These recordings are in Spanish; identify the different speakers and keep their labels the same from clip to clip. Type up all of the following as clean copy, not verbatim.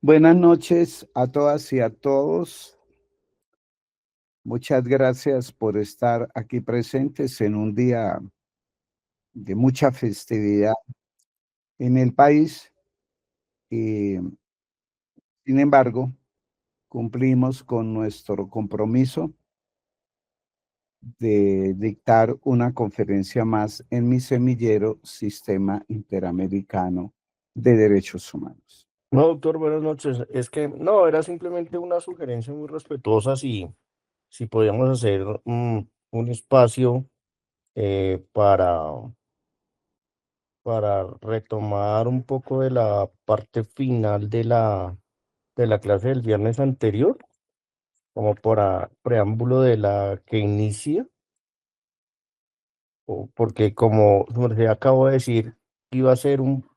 Speaker 1: Buenas noches a todas y a todos. Muchas gracias por estar aquí presentes en un día de mucha festividad en el país y, sin embargo, cumplimos con nuestro compromiso de dictar una conferencia más en mi semillero Sistema Interamericano de Derechos Humanos.
Speaker 2: No, doctor, buenas noches. Es que no, era simplemente una sugerencia muy respetuosa si podíamos hacer un espacio para retomar un poco de la parte final de la clase del viernes anterior, como para preámbulo de la que inicia, porque como su merced acabo de decir, iba a ser un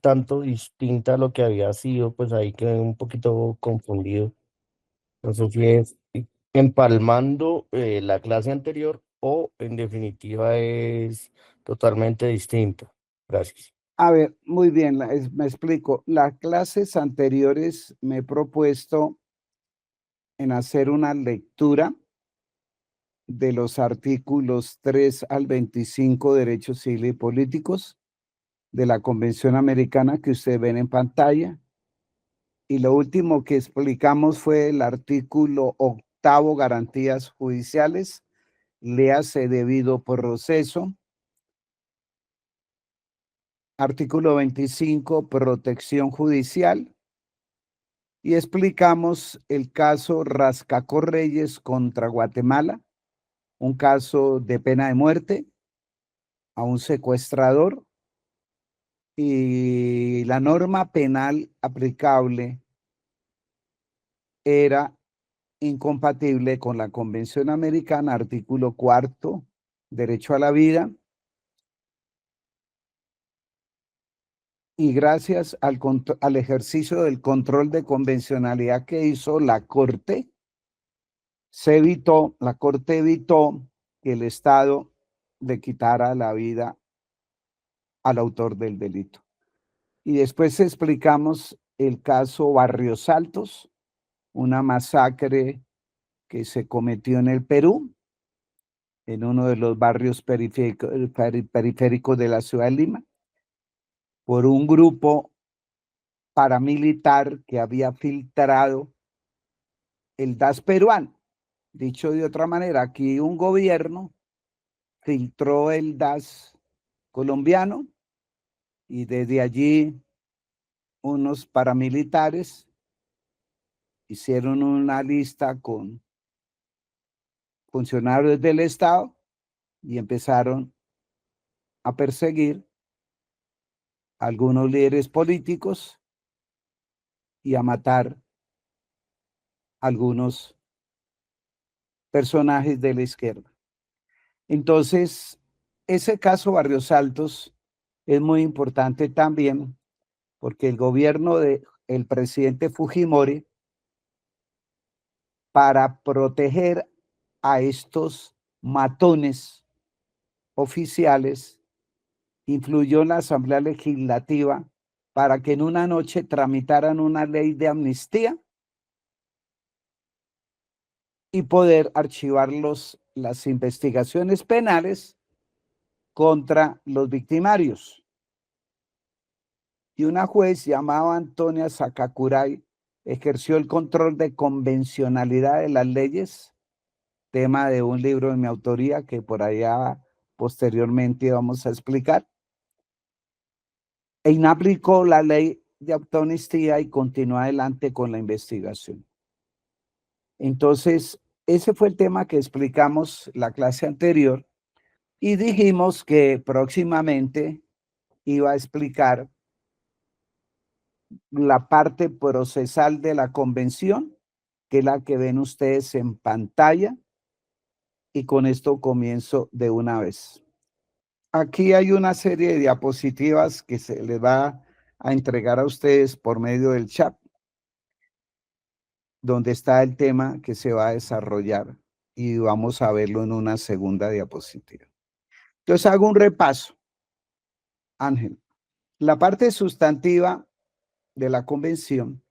Speaker 2: tanto distinta a lo que había sido, pues ahí quedé un poquito confundido. No sé si es empalmando la clase anterior o en definitiva es totalmente distinta. Gracias.
Speaker 1: A ver, muy bien, me explico. Las clases anteriores me he propuesto en hacer una lectura de los artículos 3 al 25 derechos civiles y políticos de la Convención Americana que ustedes ven en pantalla. Y lo último que explicamos fue el artículo 8, garantías judiciales, léase debido proceso. Artículo 25, protección judicial. Y explicamos el caso Rascacorreyes contra Guatemala, un caso de pena de muerte a un secuestrador, y la norma penal aplicable era incompatible con la Convención Americana, artículo 4, derecho a la vida, y gracias al ejercicio del control de convencionalidad que hizo la Corte, la Corte evitó que el Estado le quitara la vida al autor del delito. Y después explicamos el caso Barrios Altos, una masacre que se cometió en el Perú, en uno de los barrios periféricos de la ciudad de Lima, por un grupo paramilitar que había filtrado el DAS peruano. Dicho de otra manera, aquí un gobierno filtró el DAS colombiano y desde allí unos paramilitares hicieron una lista con funcionarios del Estado y empezaron a perseguir a algunos líderes políticos y a matar a algunos personajes de la izquierda. Entonces, ese caso Barrios Altos es muy importante también porque el gobierno del presidente Fujimori, para proteger a estos matones oficiales, influyó en la Asamblea Legislativa para que en una noche tramitaran una ley de amnistía y poder archivar las investigaciones penales contra los victimarios. Y una juez llamada Antonia Sakakurai ejerció el control de convencionalidad de las leyes, tema de un libro de mi autoría que por allá posteriormente vamos a explicar, e inaplicó la ley de amnistía y continuó adelante con la investigación. Entonces, ese fue el tema que explicamos la clase anterior y dijimos que próximamente iba a explicar la parte procesal de la convención, que es la que ven ustedes en pantalla, y con esto comienzo de una vez. Aquí hay una serie de diapositivas que se les va a entregar a ustedes por medio del chat, donde está el tema que se va a desarrollar y vamos a verlo en una segunda diapositiva. Entonces hago un repaso, Ángel. La parte sustantiva de la convención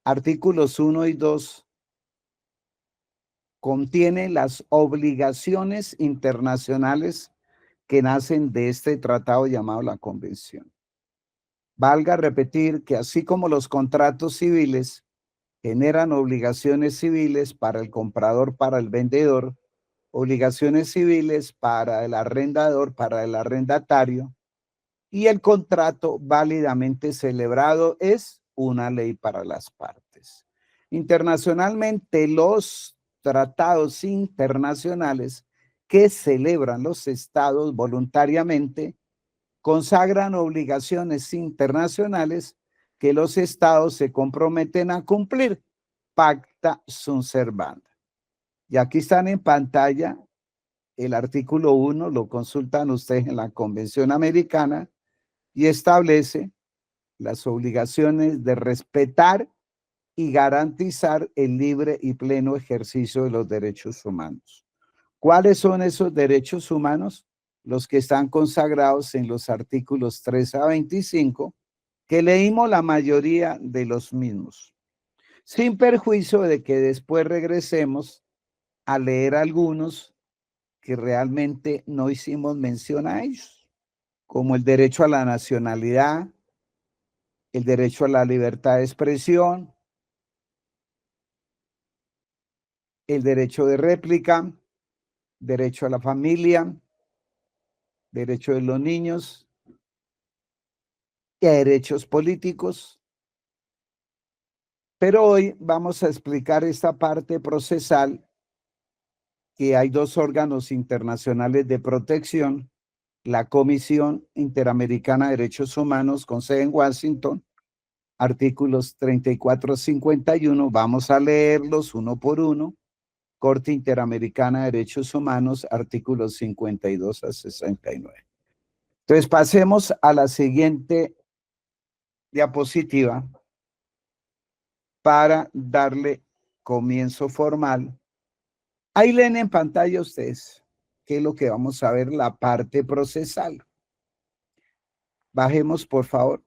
Speaker 1: artículos 1 y 2, contiene las obligaciones internacionales que nacen de este tratado llamado la Convención. Valga repetir que así como los contratos civiles generan obligaciones civiles para el comprador, para el vendedor, obligaciones civiles para el arrendador, para el arrendatario, y el contrato válidamente celebrado es una ley para las partes. Internacionalmente, los tratados internacionales que celebran los estados voluntariamente consagran obligaciones internacionales que los estados se comprometen a cumplir. Pacta sunt servanda. Y aquí están en pantalla el artículo 1, lo consultan ustedes en la Convención Americana, y establece las obligaciones de respetar y garantizar el libre y pleno ejercicio de los derechos humanos. ¿Cuáles son esos derechos humanos? Los que están consagrados en los artículos 3 a 25, que leímos la mayoría de los mismos, sin perjuicio de que después regresemos a leer algunos que realmente no hicimos mención a ellos, como el derecho a la nacionalidad, el derecho a la libertad de expresión, el derecho de réplica, derecho a la familia, derecho de los niños y a derechos políticos. Pero hoy vamos a explicar esta parte procesal, que hay dos órganos internacionales de protección: la Comisión Interamericana de Derechos Humanos con sede en Washington, artículos 34 a 51, vamos a leerlos uno por uno. Corte Interamericana de Derechos Humanos, artículos 52 a 69. Entonces pasemos a la siguiente diapositiva para darle comienzo formal. Ahí leen en pantalla ustedes qué es lo que vamos a ver, la parte procesal. Bajemos, por favor.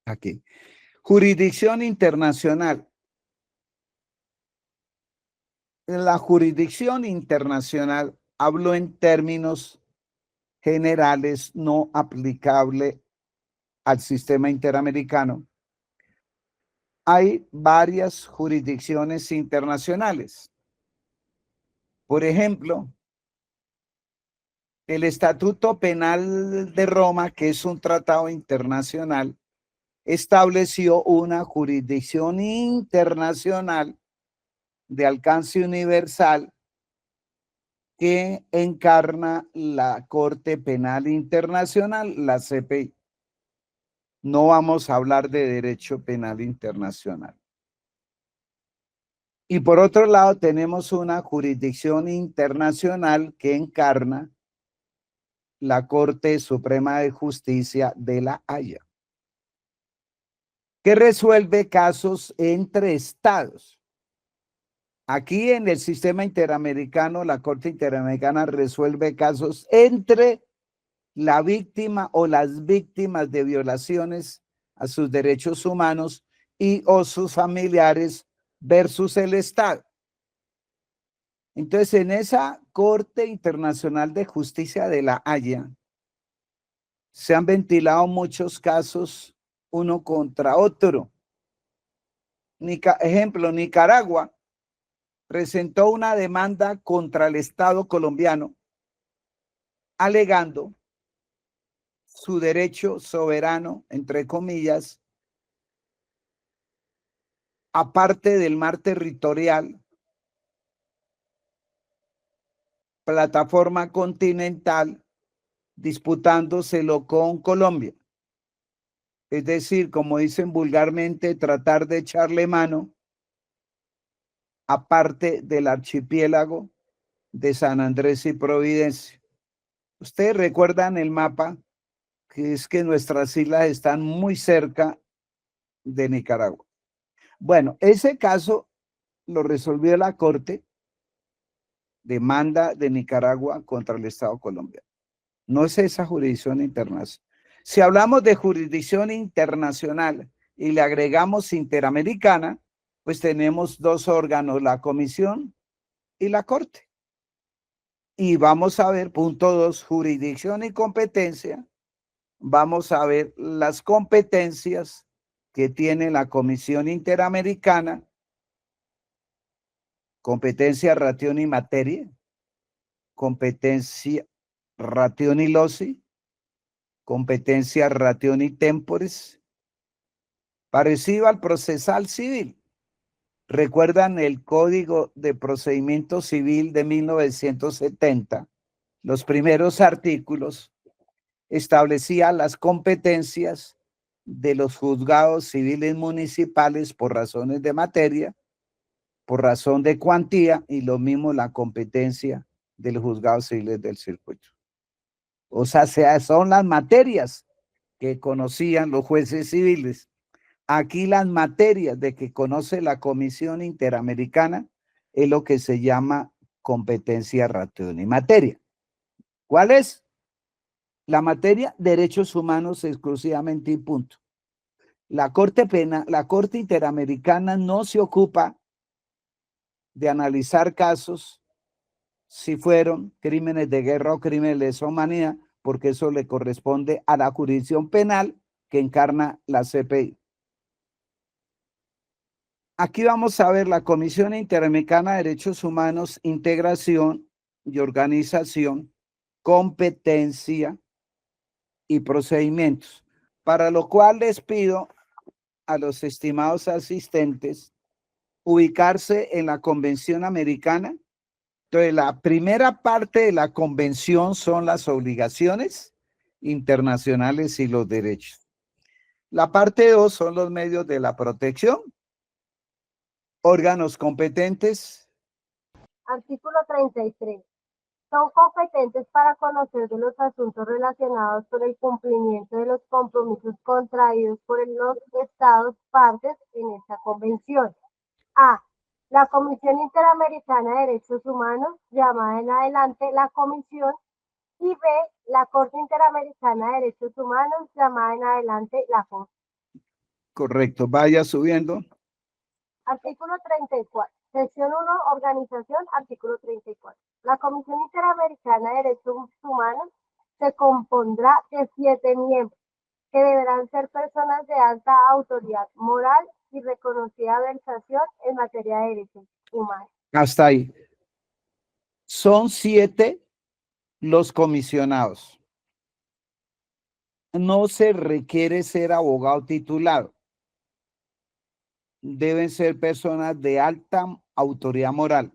Speaker 1: Aquí. Jurisdicción internacional. La jurisdicción internacional, hablo en términos generales, no aplicable al sistema interamericano. Hay varias jurisdicciones internacionales. Por ejemplo, el Estatuto Penal de Roma, que es un tratado internacional, estableció una jurisdicción internacional de alcance universal que encarna la Corte Penal Internacional, la CPI. No vamos a hablar de derecho penal internacional. Y por otro lado, tenemos una jurisdicción internacional que encarna la Corte Suprema de Justicia de La Haya, que resuelve casos entre estados. Aquí en el sistema interamericano, la Corte Interamericana resuelve casos entre la víctima o las víctimas de violaciones a sus derechos humanos y o sus familiares versus el Estado. Entonces, en esa Corte Internacional de Justicia de La Haya se han ventilado muchos casos uno contra otro. Ejemplo, Nicaragua presentó una demanda contra el Estado colombiano alegando su derecho soberano, entre comillas, aparte del mar territorial, plataforma continental, disputándoselo con Colombia. Es decir, como dicen vulgarmente, tratar de echarle mano aparte del archipiélago de San Andrés y Providencia. Ustedes recuerdan el mapa, que es que nuestras islas están muy cerca de Nicaragua. Bueno, ese caso lo resolvió la Corte, demanda de Nicaragua contra el Estado colombiano. No es esa jurisdicción internacional. Si hablamos de jurisdicción internacional y le agregamos interamericana, pues tenemos dos órganos, la Comisión y la Corte. Y vamos a ver, punto 2, jurisdicción y competencia. Vamos a ver las competencias que tiene la Comisión Interamericana, competencia, ratión y materia, competencia, ratión y loci, competencia, ratión y tempores, parecido al procesal civil. ¿Recuerdan el Código de Procedimiento Civil de 1970? Los primeros artículos establecían las competencias de los juzgados civiles municipales por razones de materia, por razón de cuantía, y lo mismo la competencia de los juzgados civiles del circuito. O sea, son las materias que conocían los jueces civiles. Aquí las materias de que conoce la Comisión Interamericana es lo que se llama competencia, ratión y materia. ¿Cuál es? La materia, derechos humanos exclusivamente y punto. La Corte Interamericana no se ocupa de analizar casos si fueron crímenes de guerra o crímenes de lesa humanidad, porque eso le corresponde a la jurisdicción penal que encarna la CPI. Aquí vamos a ver la Comisión Interamericana de Derechos Humanos, integración y organización, competencia y procedimientos, para lo cual les pido a los estimados asistentes ubicarse en la Convención Americana. Entonces, la primera parte de la convención son las obligaciones internacionales y los derechos. La parte 2 son los medios de la protección, órganos competentes.
Speaker 3: Artículo 33. Son competentes para conocer de los asuntos relacionados con el cumplimiento de los compromisos contraídos por los Estados partes en esta convención. A. La Comisión Interamericana de Derechos Humanos, llamada en adelante la Comisión, y B. La Corte Interamericana de Derechos Humanos, llamada en adelante la Corte.
Speaker 1: Correcto, vaya subiendo.
Speaker 3: Artículo 34. Sección 1, organización, artículo 34. La Comisión Interamericana de Derechos Humanos se compondrá de 7 miembros, que deberán ser personas de alta autoridad moral y reconocida versación en materia de derechos humanos.
Speaker 1: Hasta ahí. Son 7 los comisionados. No se requiere ser abogado titulado. Deben ser personas de alta autoridad moral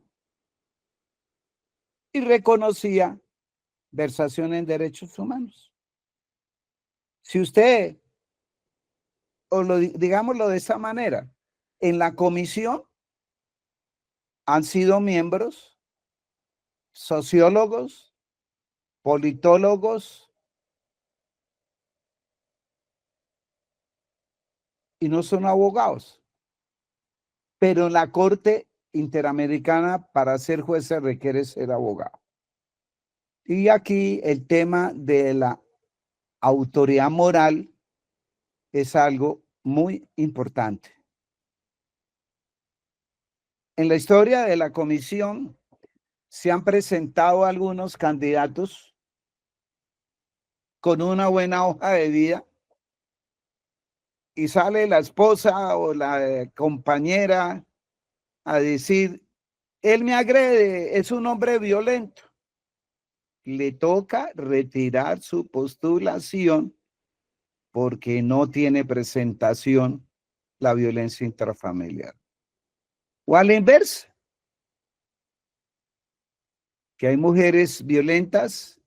Speaker 1: y reconocida versación en derechos humanos. Si usted, digámoslo de esa manera, en la comisión han sido miembros sociólogos, politólogos, y no son abogados. Pero en la Corte Interamericana, para ser juez se requiere ser abogado. Y aquí el tema de la autoridad moral es algo muy importante. En la historia de la comisión se han presentado algunos candidatos con una buena hoja de vida y sale la esposa o la compañera a decir, él me agrede, es un hombre violento. Le toca retirar su postulación porque no tiene presentación la violencia intrafamiliar. O a la inversa, que hay mujeres violentas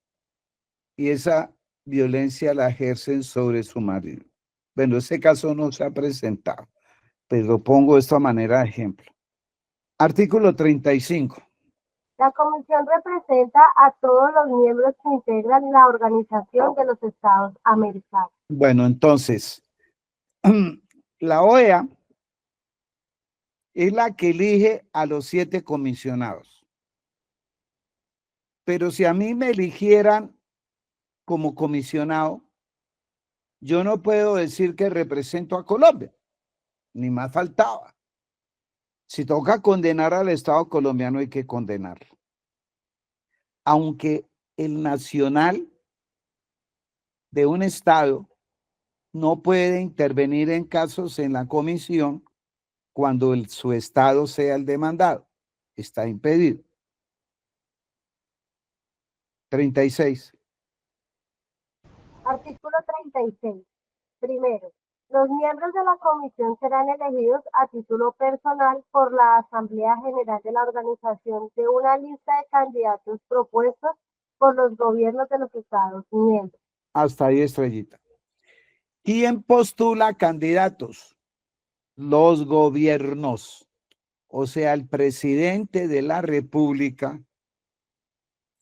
Speaker 1: y esa violencia la ejercen sobre su marido. Bueno, ese caso no se ha presentado, pero pongo esto a manera de ejemplo. Artículo 35.
Speaker 3: La Comisión representa a todos los miembros que integran la Organización de los Estados Americanos.
Speaker 1: Bueno, entonces, la OEA es la que elige a los 7 comisionados. Pero si a mí me eligieran como comisionado, yo no puedo decir que represento a Colombia, ni más faltaba. Si toca condenar al Estado colombiano, hay que condenarlo. Aunque el nacional de un Estado no puede intervenir en casos en la comisión cuando su Estado sea el demandado. Está impedido. 36.
Speaker 3: Artículo 36. Primero, los miembros de la comisión serán elegidos a título personal por la Asamblea General de la organización de una lista de candidatos propuestos por los gobiernos de los Estados miembros.
Speaker 1: Hasta ahí, estrellita. ¿Quién postula candidatos? Los gobiernos. O sea, el presidente de la República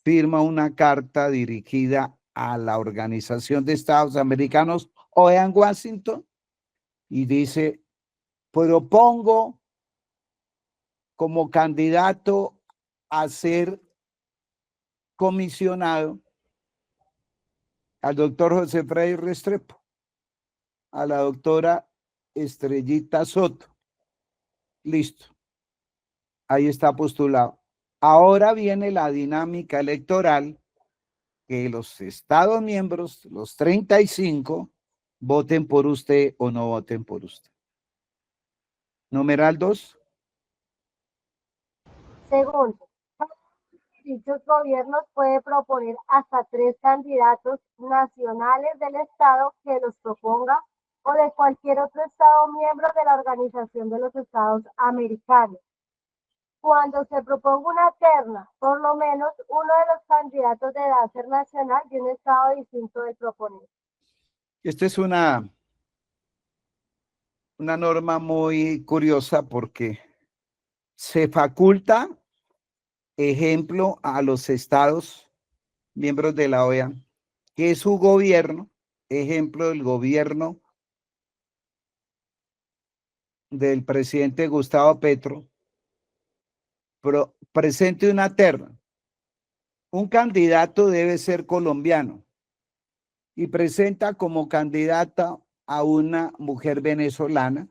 Speaker 1: firma una carta dirigida a la Organización de Estados Americanos o en Washington y dice, propongo como candidato a ser comisionado al doctor José Freddy Restrepo, a la doctora Estrellita Soto. Listo. Ahí está postulado. Ahora viene la dinámica electoral, que los Estados miembros, los 35, voten por usted o no voten por usted. Numeral 2.
Speaker 3: Segundo, dichos gobiernos puede proponer hasta 3 candidatos nacionales del Estado que los proponga o de cualquier otro Estado miembro de la Organización de los Estados Americanos. Cuando se proponga una terna, por lo menos uno de los candidatos deberá ser nacional de un Estado distinto del proponente.
Speaker 1: Esta es una norma muy curiosa porque se faculta, ejemplo, a los estados miembros de la OEA, que es su gobierno, ejemplo, el gobierno del presidente Gustavo Petro, presente una terna. Un candidato debe ser colombiano y presenta como candidata a una mujer venezolana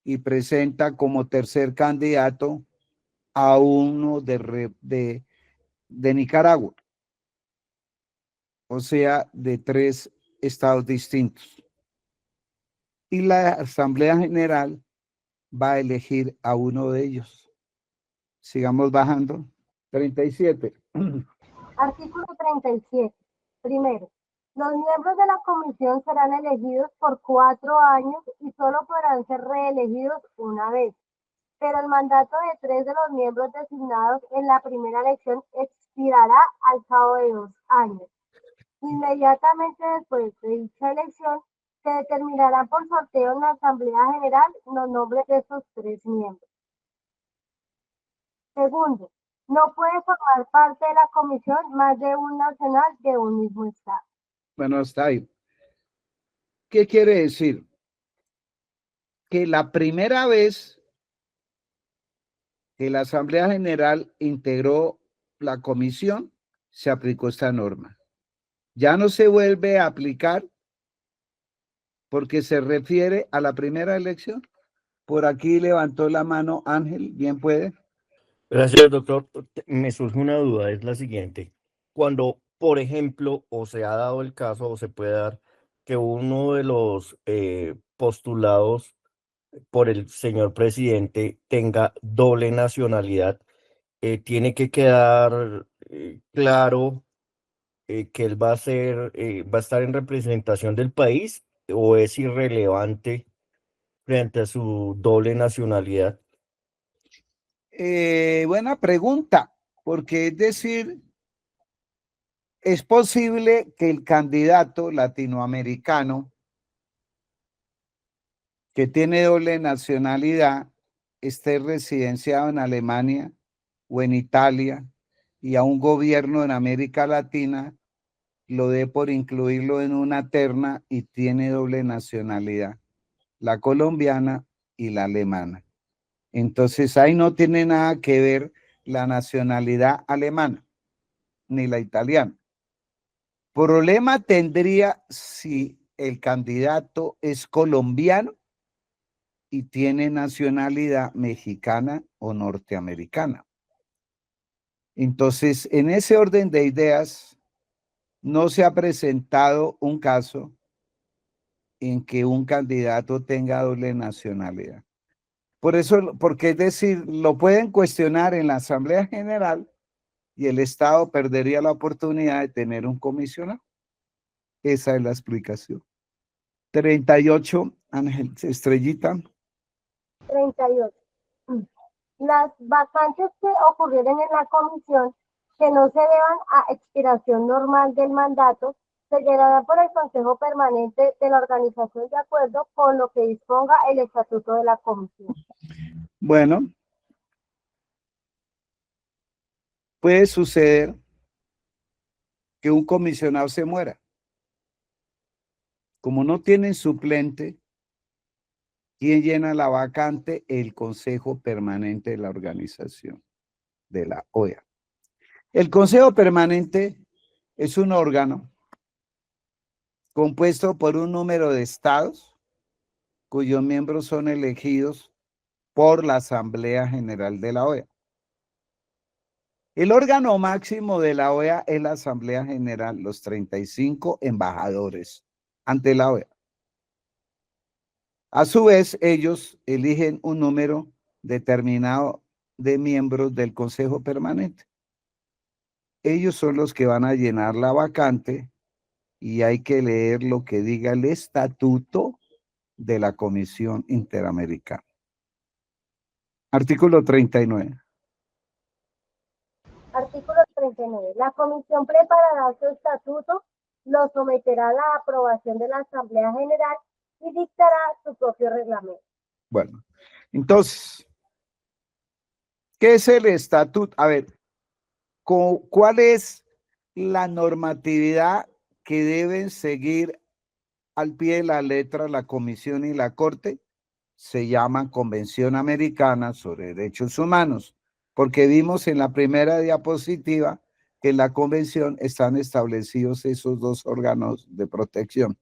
Speaker 1: y presenta como tercer candidato a uno de Nicaragua, o sea, de 3 estados distintos. Y la Asamblea General va a elegir a uno de ellos. Sigamos bajando. 37.
Speaker 3: Artículo 37. Primero, los miembros de la comisión serán elegidos por 4 años y solo podrán ser reelegidos una vez, pero el mandato de 3 de los miembros designados en la primera elección expirará al cabo de 2 años. Inmediatamente después de dicha elección, se determinará por sorteo en la Asamblea General los nombres de esos 3 miembros. Segundo, no puede formar parte de la comisión más de un nacional de un mismo estado.
Speaker 1: Bueno, está ahí. ¿Qué quiere decir? Que la primera vez que la Asamblea General integró la comisión, se aplicó esta norma. Ya no se vuelve a aplicar porque se refiere a la primera elección. Por aquí levantó la mano Ángel, bien puede.
Speaker 2: Gracias, doctor. Me surge una duda, es la siguiente. Cuando, por ejemplo, o se ha dado el caso o se puede dar que uno de los postulados por el señor presidente tenga doble nacionalidad, tiene que quedar claro que él va a estar en representación del país o es irrelevante frente a su doble nacionalidad.
Speaker 1: Buena pregunta, porque es decir, es posible que el candidato latinoamericano que tiene doble nacionalidad esté residenciado en Alemania o en Italia y a un gobierno en América Latina lo dé por incluirlo en una terna y tiene doble nacionalidad, la colombiana y la alemana. Entonces ahí no tiene nada que ver la nacionalidad alemana ni la italiana. Problema tendría si el candidato es colombiano y tiene nacionalidad mexicana o norteamericana. Entonces, en ese orden de ideas, no se ha presentado un caso en que un candidato tenga doble nacionalidad. Por eso, porque es decir, lo pueden cuestionar en la Asamblea General y el Estado perdería la oportunidad de tener un comisionado. Esa es la explicación. 38, Ángel, Estrellita.
Speaker 3: 38. Las vacantes que ocurrieron en la comisión que no se deban a expiración normal del mandato se llenarán por el Consejo Permanente de la organización de acuerdo con lo que disponga el estatuto de la comisión.
Speaker 1: Bueno, puede suceder que un comisionado se muera. Como no tienen suplente, ¿quién llena la vacante? El Consejo Permanente de la organización de la OEA. El Consejo Permanente es un órgano compuesto por un número de estados cuyos miembros son elegidos por la Asamblea General de la OEA. El órgano máximo de la OEA es la Asamblea General, los 35 embajadores ante la OEA. A su vez, ellos eligen un número determinado de miembros del Consejo Permanente. Ellos son los que van a llenar la vacante y hay que leer lo que diga el estatuto de la Comisión Interamericana. Artículo 39.
Speaker 3: Artículo 39. La comisión preparará su estatuto, lo someterá a la aprobación de la Asamblea General y dictará su propio reglamento.
Speaker 1: Bueno, entonces, ¿qué es el estatuto? A ver, ¿cuál es la normatividad que deben seguir al pie de la letra la Comisión y la Corte? Se llama Convención Americana sobre Derechos Humanos, porque vimos en la primera diapositiva que en la Convención están establecidos esos dos órganos de protección.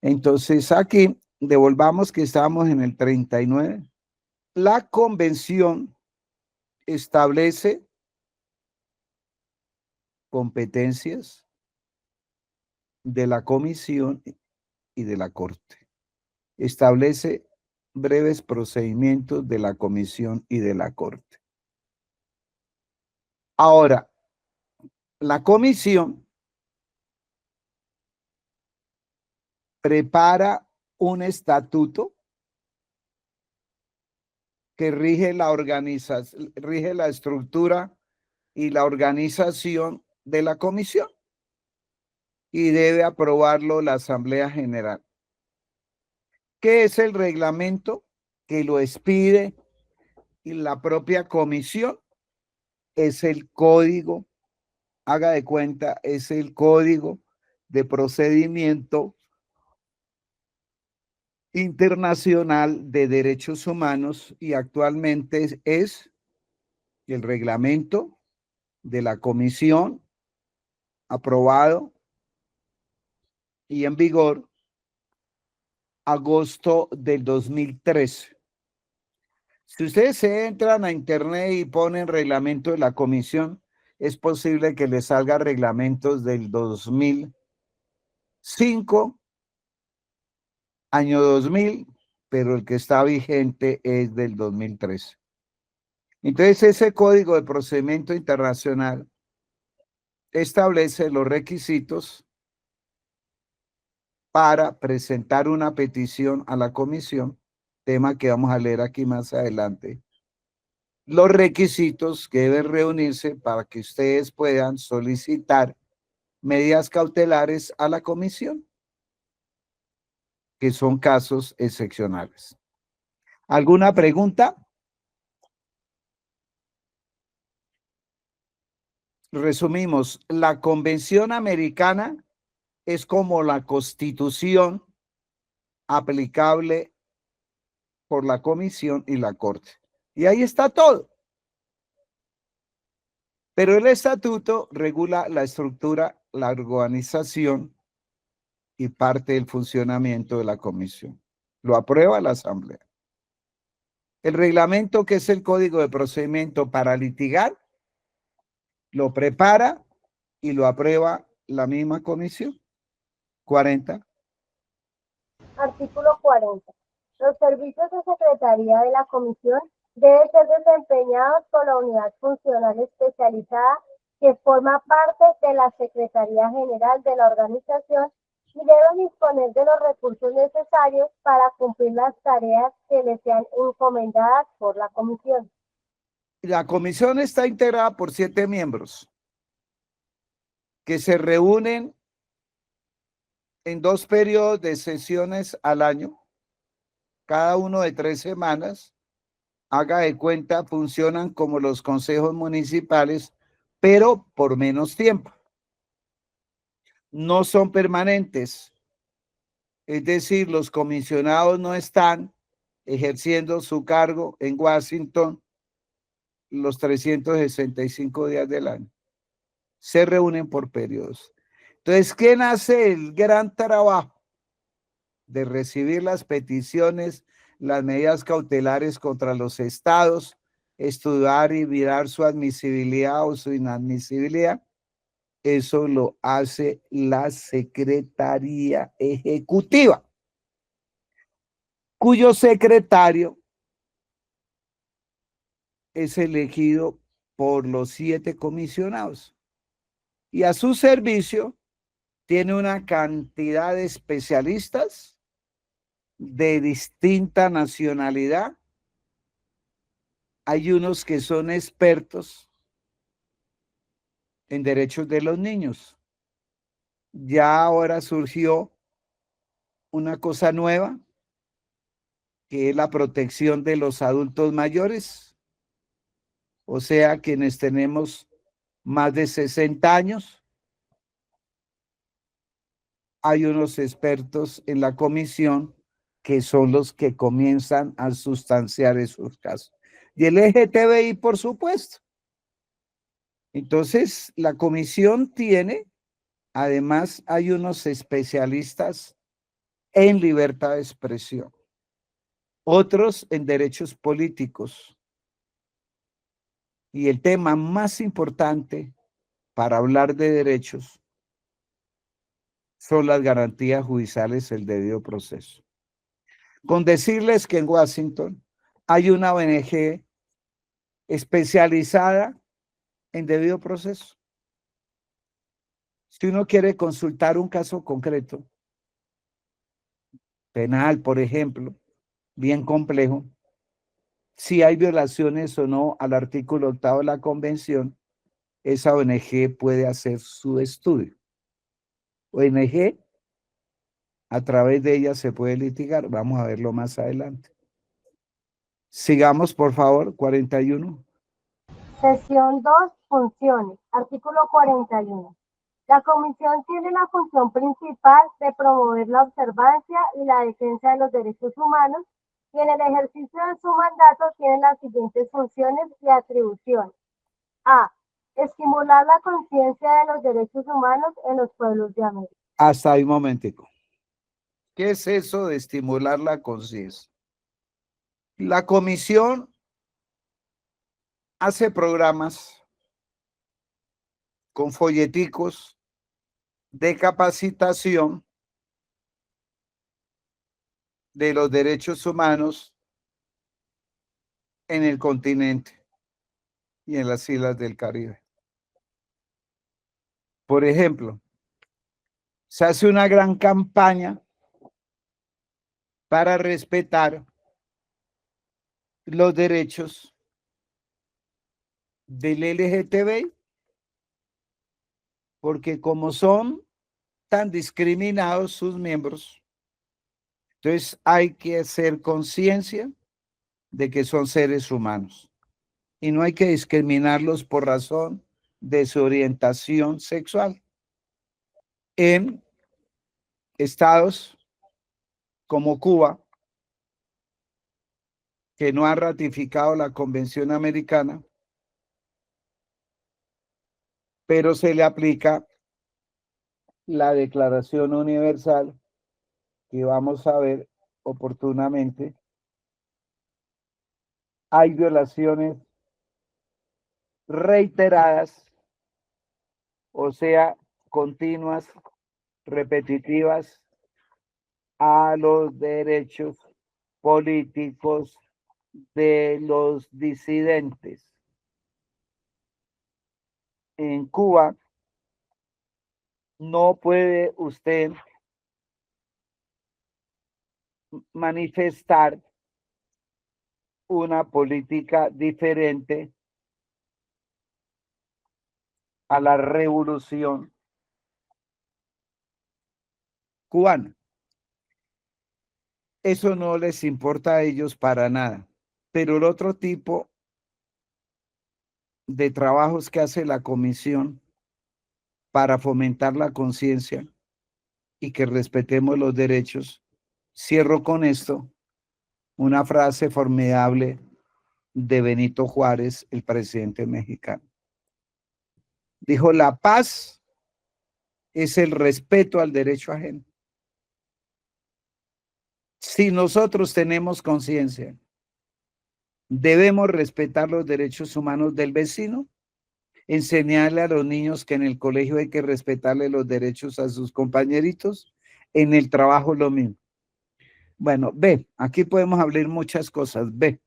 Speaker 1: Entonces, aquí devolvamos que estamos en el 39. La Convención establece competencias de la Comisión y de la Corte. Establece breves procedimientos de la Comisión y de la Corte. Ahora, la Comisión prepara un estatuto que rige la organización, rige la estructura y la organización de la Comisión y debe aprobarlo la Asamblea General. ¿Qué es el reglamento que lo expide y la propia Comisión? Es el código, haga de cuenta, es el código de procedimiento internacional de derechos humanos y actualmente es el reglamento de la Comisión aprobado y en vigor agosto del 2013. Si ustedes se entran a internet y ponen reglamento de la Comisión, es posible que les salga reglamentos del 2005, año 2000, pero el que está vigente es del 2013. Entonces, ese Código de Procedimiento Internacional establece los requisitos para presentar una petición a la Comisión, tema que vamos a leer aquí más adelante. Los requisitos que deben reunirse para que ustedes puedan solicitar medidas cautelares a la Comisión, que son casos excepcionales. ¿Alguna pregunta? Resumimos, la Convención Americana es como la Constitución aplicable por la Comisión y la Corte. Y ahí está todo. Pero el estatuto regula la estructura la organización y parte del funcionamiento de la comisión. Lo aprueba la Asamblea. El reglamento, que es el código de procedimiento para litigar, lo prepara y lo aprueba la misma comisión. 40.
Speaker 3: Artículo 40. Los servicios de secretaría de la comisión deben ser desempeñados por la unidad funcional especializada que forma parte de la Secretaría General de la organización y deben disponer de los recursos necesarios para cumplir las tareas que les sean encomendadas por la comisión.
Speaker 1: La comisión está integrada por 7 miembros que se reúnen en 2 periodos de sesiones al año, cada uno de 3 semanas. Haga de cuenta, funcionan como los consejos municipales, pero por menos tiempo. No son permanentes, es decir, los comisionados no están ejerciendo su cargo en Washington los 365 días del año. Se reúnen por periodos. Entonces, ¿quién hace el gran trabajo de recibir las peticiones, las medidas cautelares contra los estados, estudiar y mirar su admisibilidad o su inadmisibilidad? Eso lo hace la Secretaría Ejecutiva, cuyo secretario es elegido por los 7 comisionados. Y a su servicio tiene una cantidad de especialistas de distinta nacionalidad. Hay unos que son expertos en derechos de los niños. Ya ahora surgió una cosa nueva, que es la protección de los adultos mayores, o sea, quienes tenemos más de 60 años. Hay unos expertos en la comisión que son los que comienzan a sustanciar esos casos. Y el LGTBI, por supuesto. Entonces, la comisión tiene, además, hay unos especialistas en libertad de expresión, otros en derechos políticos. Y el tema más importante para hablar de derechos son las garantías judiciales, el debido proceso. Con decirles que en Washington hay una ONG especializada en debido proceso. Si uno quiere consultar un caso concreto, penal, por ejemplo, bien complejo, si hay violaciones o no al artículo 8 de la Convención, esa ONG puede hacer su estudio. ONG, a través de ella se puede litigar. Vamos a verlo más adelante. Sigamos, por favor, 41.
Speaker 3: Sección 2. Funciones. Artículo 41. La comisión tiene la función principal de promover la observancia y la defensa de los derechos humanos y en el ejercicio de su mandato tiene las siguientes funciones y atribuciones. A. Estimular la conciencia de los derechos humanos en los pueblos de América.
Speaker 1: Hasta ahí un momentico. ¿Qué es eso de estimular la conciencia? La comisión hace programas con folleticos de capacitación de los derechos humanos en el continente y en las islas del Caribe. Por ejemplo, se hace una gran campaña para respetar los derechos del LGTBI, porque como son tan discriminados sus miembros, entonces hay que hacer conciencia de que son seres humanos y no hay que discriminarlos por razón de su orientación sexual. En estados como Cuba, que no han ratificado la Convención Americana, pero se le aplica la Declaración Universal, que vamos a ver oportunamente, hay violaciones reiteradas, o sea, continuas, repetitivas, a los derechos políticos de los disidentes. En Cuba no puede usted manifestar una política diferente a la revolución cubana. Eso no les importa a ellos para nada. Pero el otro tipo de trabajos que hace la comisión para fomentar la conciencia y que respetemos los derechos, cierro con esto, una frase formidable de Benito Juárez, el presidente mexicano. Dijo, la paz es el respeto al derecho ajeno. Si nosotros tenemos conciencia, debemos respetar los derechos humanos del vecino, enseñarle a los niños que en el colegio hay que respetarle los derechos a sus compañeritos, en el trabajo lo mismo. Bueno, ve, aquí podemos hablar muchas cosas. Ve.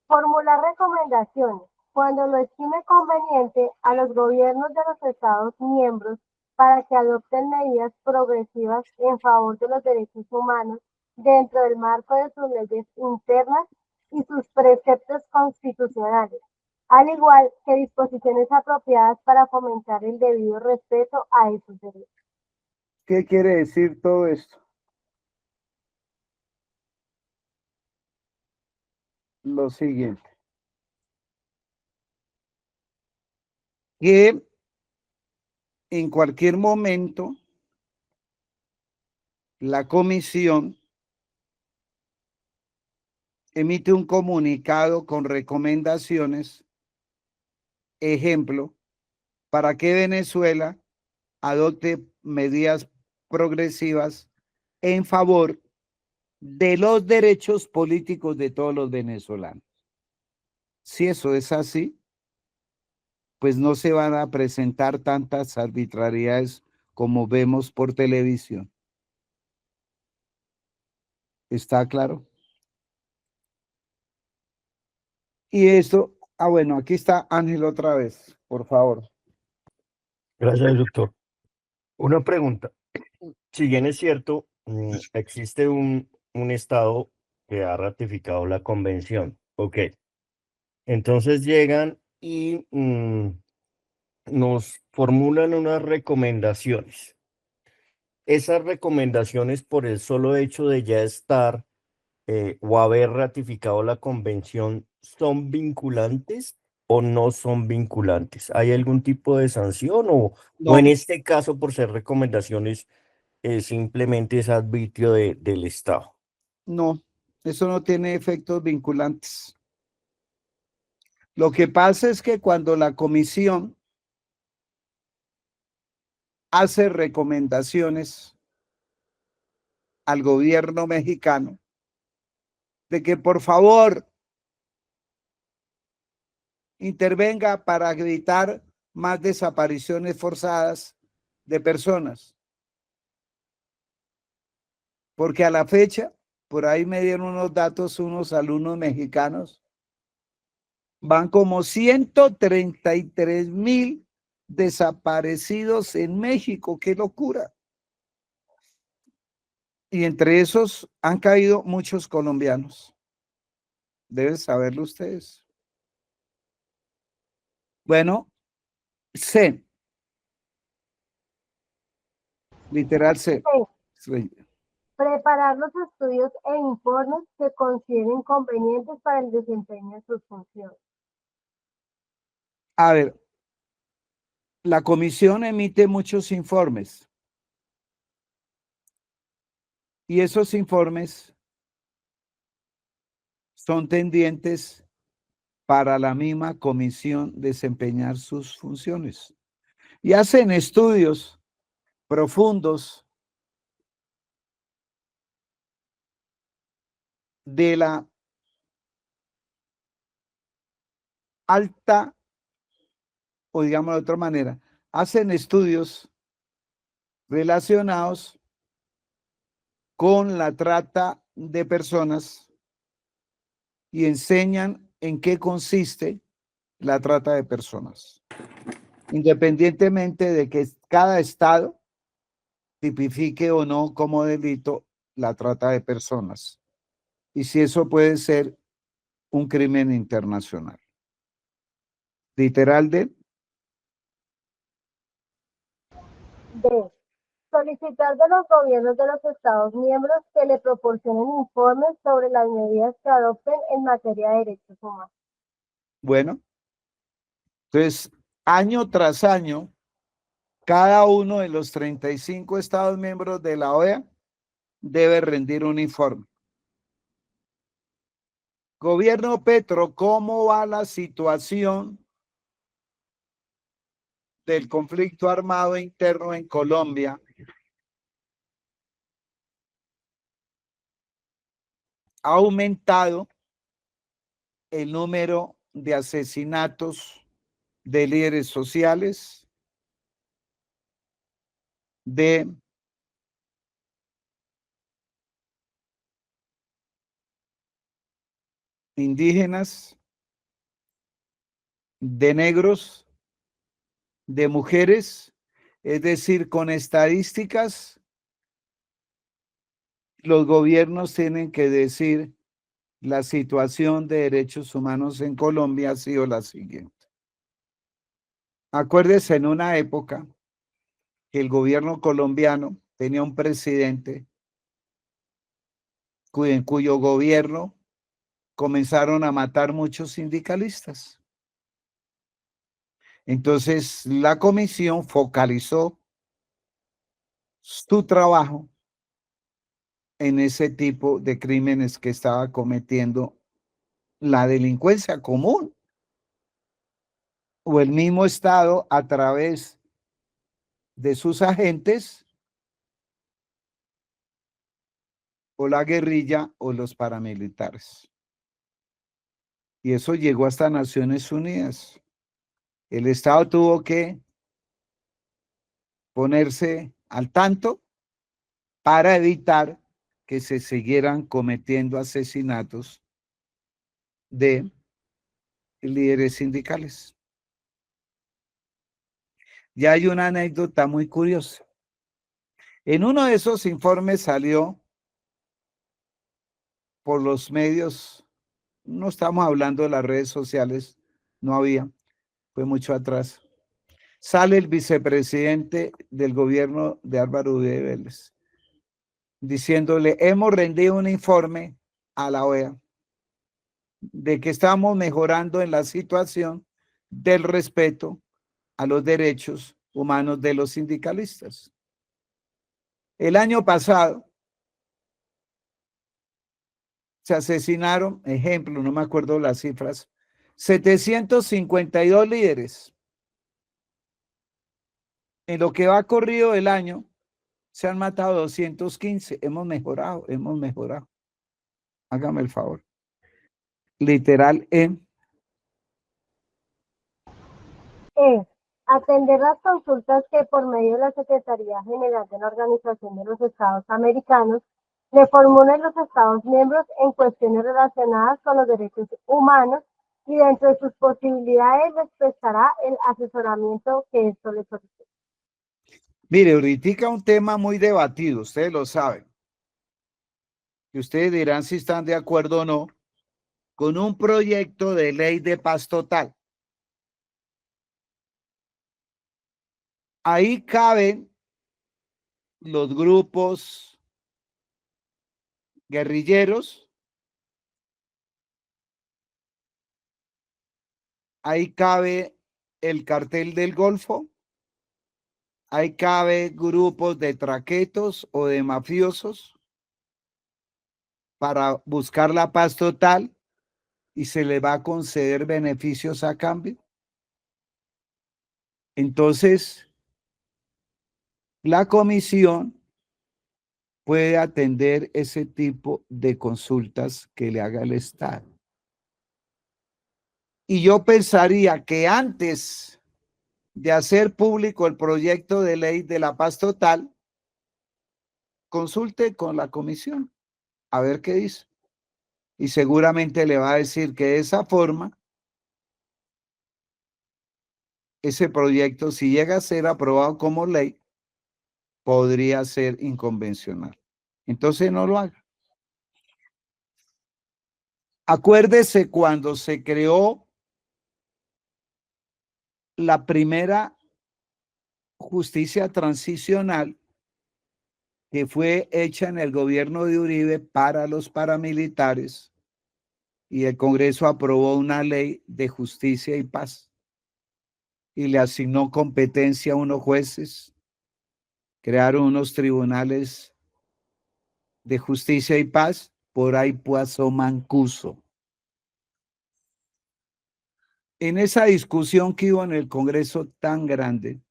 Speaker 3: Formular recomendaciones, cuando lo estime conveniente, a los gobiernos de los Estados miembros para que adopten medidas progresivas en favor de los derechos humanos dentro del marco de sus leyes internas y sus preceptos constitucionales, al igual que disposiciones apropiadas para fomentar el debido respeto a esos derechos.
Speaker 1: ¿Qué quiere decir todo esto? Lo siguiente. Que en cualquier momento la comisión emite un comunicado con recomendaciones, ejemplo, para que Venezuela adopte medidas progresivas en favor de los derechos políticos de todos los venezolanos. Si eso es así, pues no se van a presentar tantas arbitrariedades como vemos por televisión. ¿Está claro? Y eso, bueno, aquí está Ángel otra vez, por favor.
Speaker 2: Gracias, doctor. Una pregunta. Si bien es cierto, existe un estado que ha ratificado la convención. Ok. Entonces llegan y nos formulan unas recomendaciones. Esas recomendaciones, por el solo hecho de ya estar o haber ratificado la convención, ¿son vinculantes o no son vinculantes? ¿Hay algún tipo de sanción o en
Speaker 1: No,
Speaker 2: este caso, por ser recomendaciones, simplemente es arbitrio del Estado?
Speaker 1: no, eso no tiene efectos vinculantes. Lo que pasa es que cuando la comisión hace recomendaciones al gobierno mexicano de que por favor intervenga para evitar más desapariciones forzadas de personas. Porque a la fecha, por ahí me dieron unos datos unos alumnos mexicanos, van como 133,000 desaparecidos en México. ¡Qué locura! Y entre esos han caído muchos colombianos. Deben saberlo ustedes. Bueno, C. Literal C.
Speaker 3: Sí. Preparar los estudios e informes que consideren convenientes para el desempeño de sus funciones.
Speaker 1: A ver, la comisión emite muchos informes y esos informes son tendientes para la misma comisión desempeñar sus funciones. Y hacen estudios profundos de la alta, o digamos de otra manera, hacen estudios relacionados con la trata de personas y enseñan en qué consiste la trata de personas, independientemente de que cada estado tipifique o no como delito la trata de personas y si eso puede ser un crimen internacional. Literal de
Speaker 3: D. Solicitar de los gobiernos de los Estados miembros que le proporcionen informes sobre las medidas que adopten en materia de derechos humanos.
Speaker 1: bueno, entonces año tras año, cada uno de los 35 Estados miembros de la OEA debe rendir un informe. Gobierno Petro, ¿cómo va la situación del conflicto armado interno en Colombia? Ha aumentado el número de asesinatos de líderes sociales, de indígenas, de negros, de mujeres, es decir, con estadísticas, los gobiernos tienen que decir la situación de derechos humanos en Colombia ha sido la siguiente. Acuérdese, en una época que el gobierno colombiano tenía un presidente en cuyo gobierno comenzaron a matar muchos sindicalistas. Entonces, la comisión focalizó su trabajo en ese tipo de crímenes que estaba cometiendo la delincuencia común o el mismo Estado a través de sus agentes o la guerrilla o los paramilitares. Y eso llegó hasta Naciones Unidas. El Estado tuvo que ponerse al tanto para evitar que se siguieran cometiendo asesinatos de líderes sindicales. Y hay una anécdota muy curiosa. En uno de esos informes salió por los medios, no estamos hablando de las redes sociales, no había, fue mucho atrás. Sale el vicepresidente del gobierno de Álvaro Uribe Vélez, diciéndole, hemos rendido un informe a la OEA de que estamos mejorando en la situación del respeto a los derechos humanos de los sindicalistas. El año pasado se asesinaron, ejemplo, no me acuerdo las cifras, 752 líderes. En lo que va corrido del año, se han matado 215. Hemos mejorado, hemos mejorado. Hágame el favor. Literal en
Speaker 3: E. Atender las consultas que por medio de la Secretaría General de la Organización de los Estados Americanos le formulen los Estados miembros en cuestiones relacionadas con los derechos humanos y dentro de sus posibilidades les prestará el asesoramiento que esto les solicite.
Speaker 1: Mire, ahorita un tema muy debatido, ustedes lo saben. Y ustedes dirán si están de acuerdo o no con un proyecto de ley de paz total. Ahí caben los grupos guerrilleros, ahí cabe el cartel del Golfo, ahí cabe grupos de traquetos o de mafiosos para buscar la paz total y se le va a conceder beneficios a cambio. Entonces, la comisión puede atender ese tipo de consultas que le haga el Estado. Y yo pensaría que antes de hacer público el proyecto de ley de la paz total, consulte con la comisión a ver qué dice. Y seguramente le va a decir que de esa forma, ese proyecto, si llega a ser aprobado como ley, podría ser inconvencional. Entonces no lo haga. Acuérdese cuando se creó la primera justicia transicional que fue hecha en el gobierno de Uribe para los paramilitares y el Congreso aprobó una ley de justicia y paz y le asignó competencia a unos jueces, crearon unos tribunales de justicia y paz, por ahí pasó Mancuso. En esa discusión que hubo en el Congreso tan grande,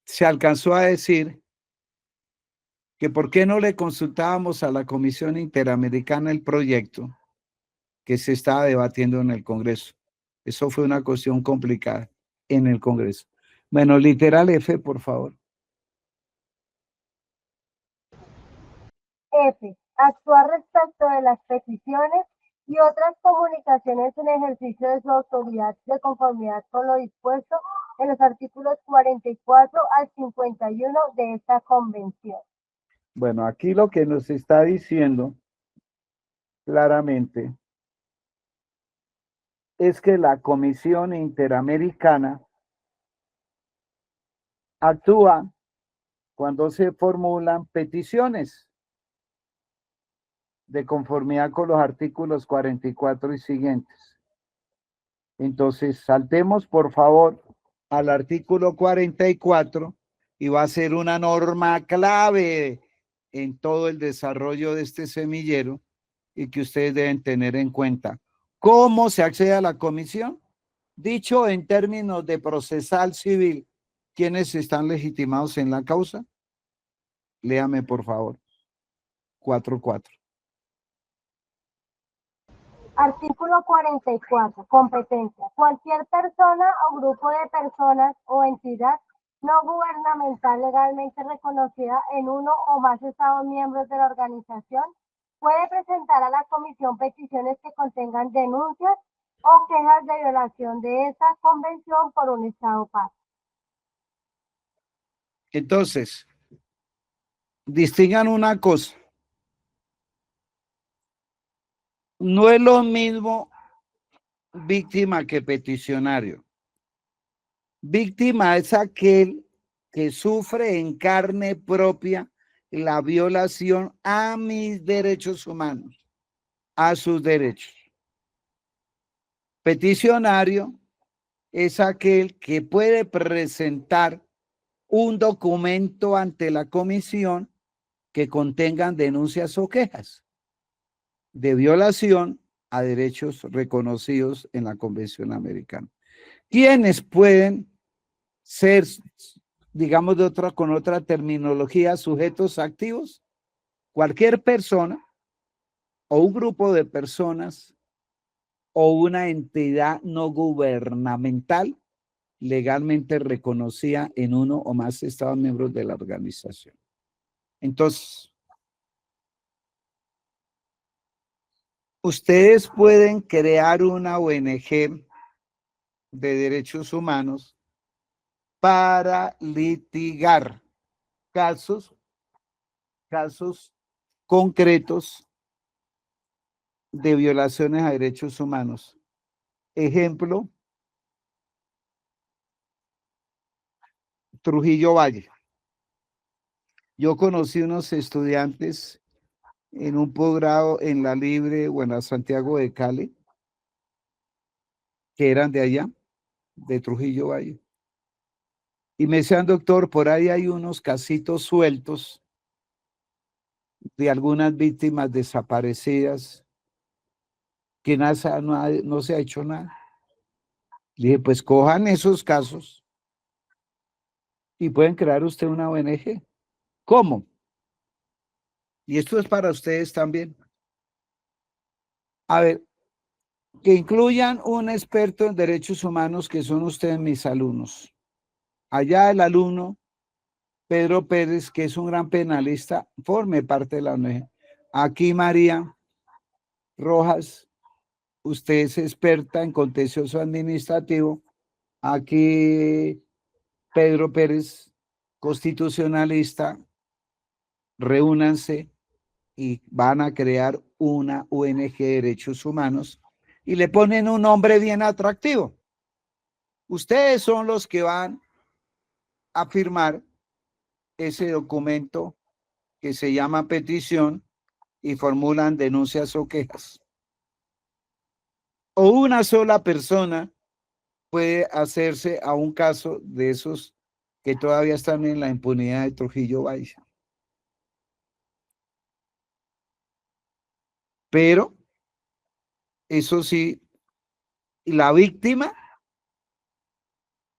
Speaker 1: se alcanzó a decir que por qué no le consultábamos a la Comisión Interamericana el proyecto que se estaba debatiendo en el Congreso. Eso fue una cuestión complicada en el Congreso. Bueno, literal F, por favor.
Speaker 3: F. Actuar respecto de las peticiones y otras comunicaciones en ejercicio de su autoridad de conformidad con lo dispuesto en los artículos 44 al 51 de esta convención.
Speaker 1: Bueno, aquí lo que nos está diciendo claramente es que la Comisión Interamericana actúa cuando se formulan peticiones de conformidad con los artículos 44 y siguientes. Entonces, saltemos por favor al artículo 44 y va a ser una norma clave en todo el desarrollo de este semillero y que ustedes deben tener en cuenta. ¿Cómo se accede a la comisión? Dicho en términos de procesal civil, ¿quiénes están legitimados en la causa? Léame, por favor. 4.4.
Speaker 3: Artículo 44. Competencia. Cualquier persona o grupo de personas o entidad no gubernamental legalmente reconocida en uno o más estados miembros de la organización puede presentar a la comisión peticiones que contengan denuncias o quejas de violación de esa convención por un estado parte.
Speaker 1: Entonces, distingan una cosa. No es lo mismo víctima que peticionario. Víctima es aquel que sufre en carne propia la violación a mis derechos humanos, a sus derechos. Peticionario es aquel que puede presentar un documento ante la comisión que contengan denuncias o quejas de violación a derechos reconocidos en la Convención Americana. ¿Quiénes pueden ser, digamos con otra terminología, sujetos activos? Cualquier persona o un grupo de personas o una entidad no gubernamental legalmente reconocida en uno o más estados miembros de la organización. Entonces, ustedes pueden crear una ONG de derechos humanos para litigar casos concretos de violaciones a derechos humanos. Ejemplo, Trujillo Valle. Yo conocí unos estudiantes en un posgrado en la Libre o en la Santiago de Cali, que eran de allá, de Trujillo Valle. Y me decían, doctor, por ahí hay unos casitos sueltos de algunas víctimas desaparecidas que no se ha hecho nada. Dije, pues cojan esos casos y pueden crear usted una ONG. ¿Cómo? Y esto es para ustedes también. A ver, que incluyan un experto en derechos humanos que son ustedes mis alumnos. Allá el alumno Pedro Pérez, que es un gran penalista, forme parte de la ONG. Aquí María Rojas, usted es experta en contencioso administrativo. Aquí Pedro Pérez, constitucionalista, reúnanse y van a crear una ONG de derechos humanos y le ponen un nombre bien atractivo. Ustedes son los que van a firmar ese documento que se llama petición y formulan denuncias o quejas. O una sola persona puede hacerse a un caso de esos que todavía están en la impunidad de Trujillo Valle. Pero, eso sí, la víctima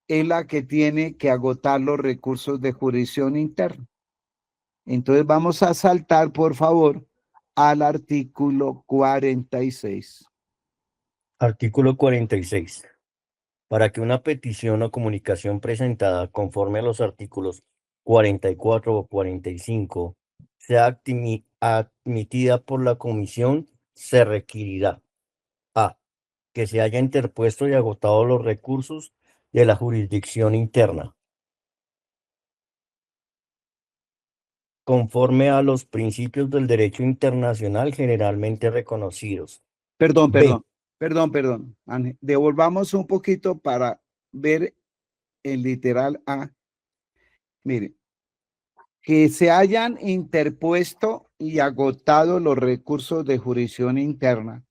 Speaker 1: es la que tiene que agotar los recursos de jurisdicción interna. Entonces vamos a saltar, por favor, al artículo 46.
Speaker 2: Artículo 46. Para que una petición o comunicación presentada conforme a los artículos 44 o 45 sea admitida por la comisión, se requerirá: a. Que se haya interpuesto y agotado los recursos de la jurisdicción interna, conforme a los principios del derecho internacional generalmente reconocidos.
Speaker 1: Perdón,
Speaker 2: B.
Speaker 1: Ángel. Devolvamos un poquito para ver el literal A. Mire, que se hayan interpuesto y agotado los recursos de jurisdicción interna.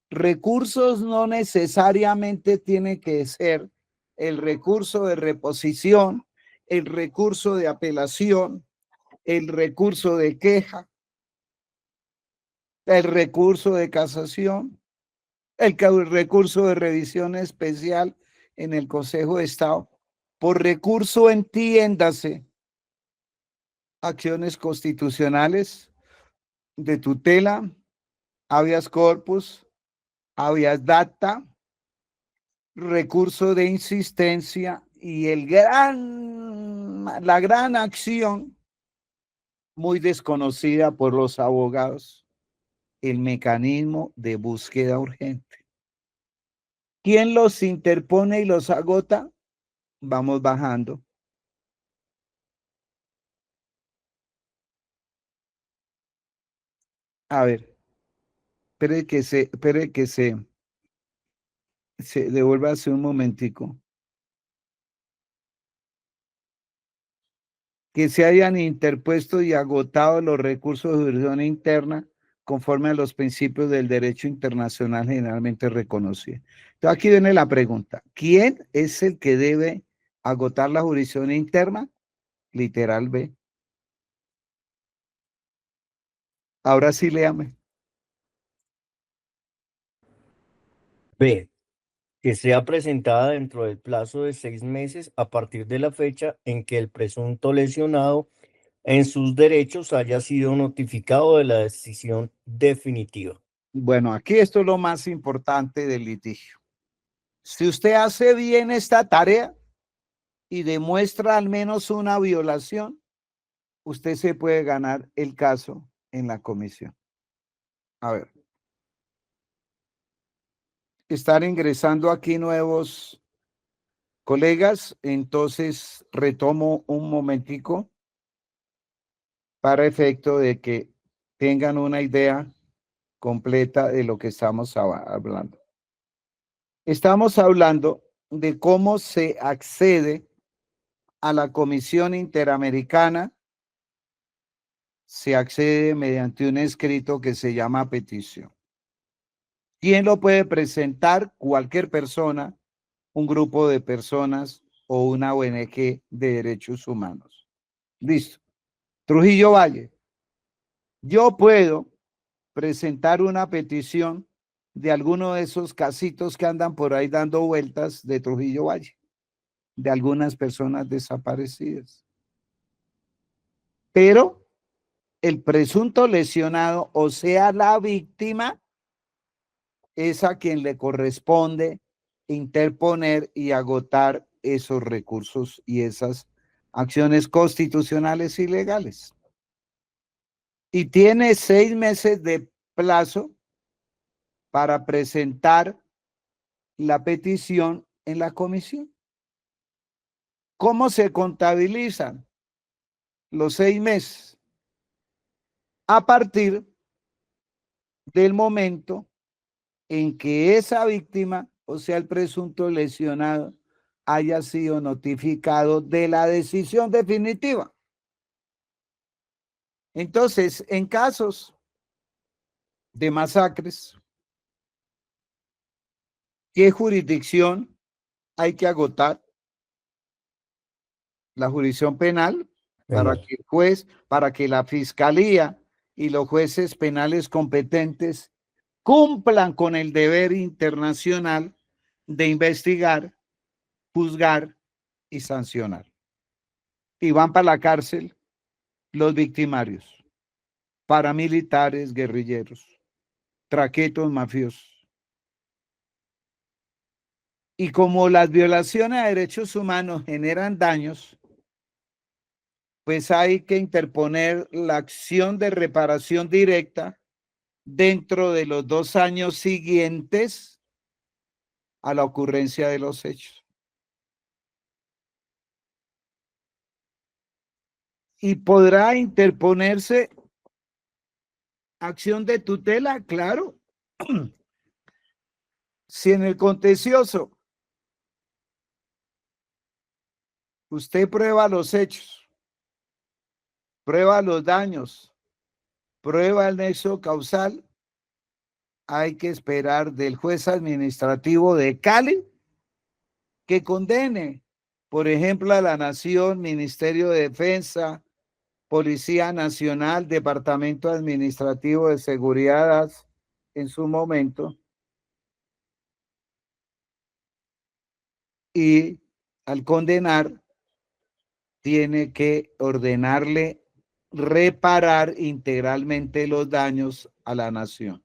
Speaker 1: Recursos no necesariamente tiene que ser el recurso de reposición, el recurso de apelación, el recurso de queja, el recurso de casación, el recurso de revisión especial en el Consejo de Estado. Por recurso entiéndase acciones constitucionales de tutela, habeas corpus, habeas data, recurso de insistencia y la gran acción muy desconocida por los abogados, el mecanismo de búsqueda urgente. ¿Quién los interpone y los agota? Vamos bajando. A ver, espere que se devuelva hace un momentico. Que se hayan interpuesto y agotado los recursos de jurisdicción interna conforme a los principios del derecho internacional generalmente reconocido. Entonces aquí viene la pregunta: ¿quién es el que debe agotar la jurisdicción interna? Literal B. Ahora sí, léame.
Speaker 2: B. Que sea presentada dentro del plazo de 6 meses a partir de la fecha en que el presunto lesionado en sus derechos haya sido notificado de la decisión definitiva.
Speaker 1: Bueno, aquí esto es lo más importante del litigio. Si usted hace bien esta tarea y demuestra al menos una violación, usted se puede ganar el caso en la comisión. A ver. Están ingresando aquí nuevos colegas, entonces retomo un momentico para efecto de que tengan una idea completa de lo que estamos hablando. Estamos hablando de cómo se accede a la Comisión Interamericana. Se accede mediante un escrito que se llama petición. ¿Quién lo puede presentar? Cualquier persona, un grupo de personas o una ONG de derechos humanos. Listo. Trujillo Valle. Yo puedo presentar una petición de alguno de esos casitos que andan por ahí dando vueltas de Trujillo Valle, de algunas personas desaparecidas. Pero el presunto lesionado, o sea, la víctima, es a quien le corresponde interponer y agotar esos recursos y esas acciones constitucionales y legales. Y tiene 6 meses de plazo para presentar la petición en la comisión. ¿Cómo se contabilizan los 6 meses? A partir del momento en que esa víctima, o sea, el presunto lesionado, haya sido notificado de la decisión definitiva. Entonces, en casos de masacres, ¿qué jurisdicción hay que agotar? La jurisdicción penal, para que el juez, para que la fiscalía y los jueces penales competentes cumplan con el deber internacional de investigar, juzgar y sancionar. Y van para la cárcel los victimarios, paramilitares, guerrilleros, traquetos, mafiosos. Y como las violaciones a derechos humanos generan daños, pues hay que interponer la acción de reparación directa dentro de los 2 años siguientes a la ocurrencia de los hechos. Y podrá interponerse acción de tutela, claro. Si en el contencioso usted prueba los hechos, prueba los daños, prueba el nexo causal, hay que esperar del juez administrativo de Cali que condene, por ejemplo, a la Nación, Ministerio de Defensa, Policía Nacional, Departamento Administrativo de Seguridad en su momento, y al condenar tiene que ordenarle reparar integralmente los daños a la nación.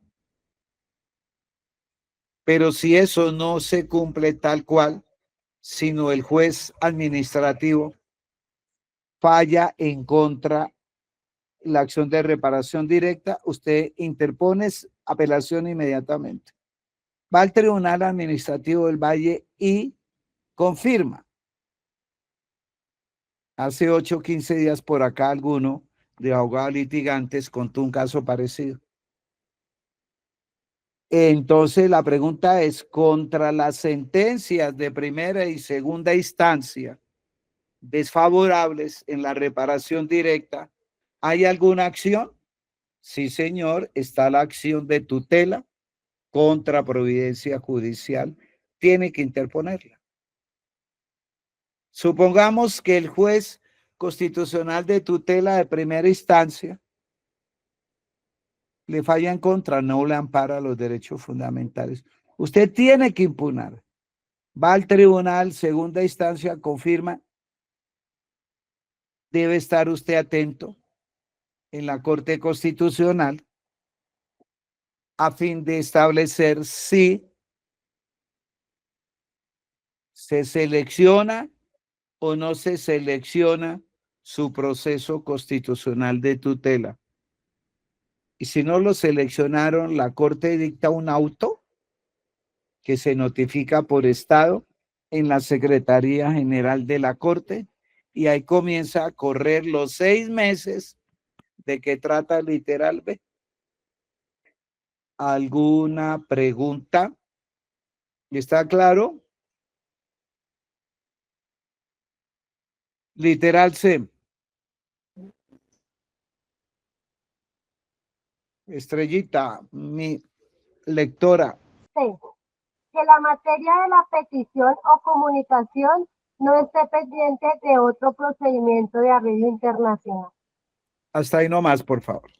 Speaker 1: Pero si eso no se cumple tal cual, sino el juez administrativo falla en contra la acción de reparación directa, usted interpone apelación inmediatamente. Va al Tribunal Administrativo del Valle y confirma. Hace 8 o 15 días por acá alguno de abogados litigantes contó un caso parecido. Entonces la pregunta es, contra las sentencias de primera y segunda instancia desfavorables en la reparación directa, ¿hay alguna acción? Sí, señor, está la acción de tutela contra providencia judicial. Tiene que interponerla. Supongamos que el juez constitucional de tutela de primera instancia le falla en contra, no le ampara los derechos fundamentales. Usted tiene que impugnar. Va al tribunal, segunda instancia, confirma. Debe estar usted atento en la Corte Constitucional a fin de establecer si se selecciona o no se selecciona su proceso constitucional de tutela. Y si no lo seleccionaron, la Corte dicta un auto que se notifica por estado en la Secretaría General de la Corte y ahí comienza a correr los 6 meses de que trata literal B. ¿Alguna pregunta? ¿Está claro? Literal C. Estrellita, mi lectora.
Speaker 3: C. Que la materia de la petición o comunicación no esté pendiente de otro procedimiento de arreglo internacional.
Speaker 1: Hasta ahí nomás, por favor.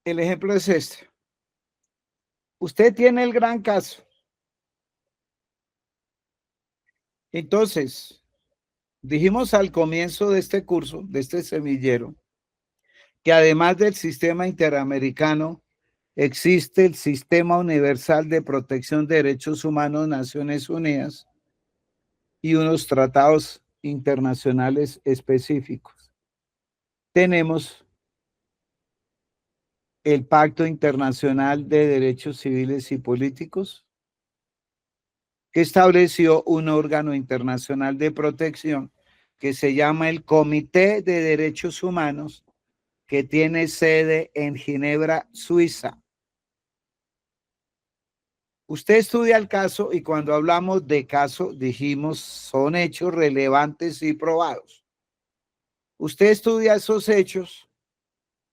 Speaker 1: El ejemplo es este. Usted tiene el gran caso. Entonces, dijimos al comienzo de este curso, de este semillero, que además del sistema interamericano, existe el Sistema Universal de Protección de Derechos Humanos, Naciones Unidas, y unos tratados internacionales específicos. Tenemos el Pacto Internacional de Derechos Civiles y Políticos, que estableció un órgano internacional de protección que se llama el Comité de Derechos Humanos, que tiene sede en Ginebra, Suiza. Usted estudia el caso y cuando hablamos de caso dijimos son hechos relevantes y probados. Usted estudia esos hechos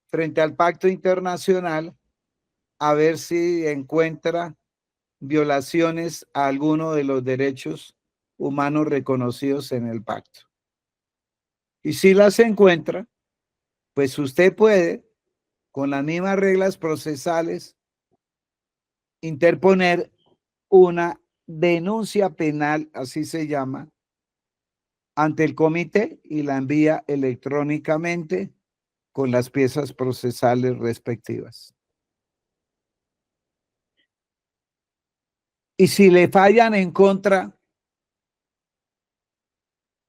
Speaker 1: frente al pacto internacional a ver si encuentra violaciones a alguno de los derechos humanos reconocidos en el pacto. Y si las encuentra, pues usted puede, con las mismas reglas procesales, interponer una denuncia penal, así se llama, ante el comité y la envía electrónicamente con las piezas procesales respectivas. Y si le fallan en contra,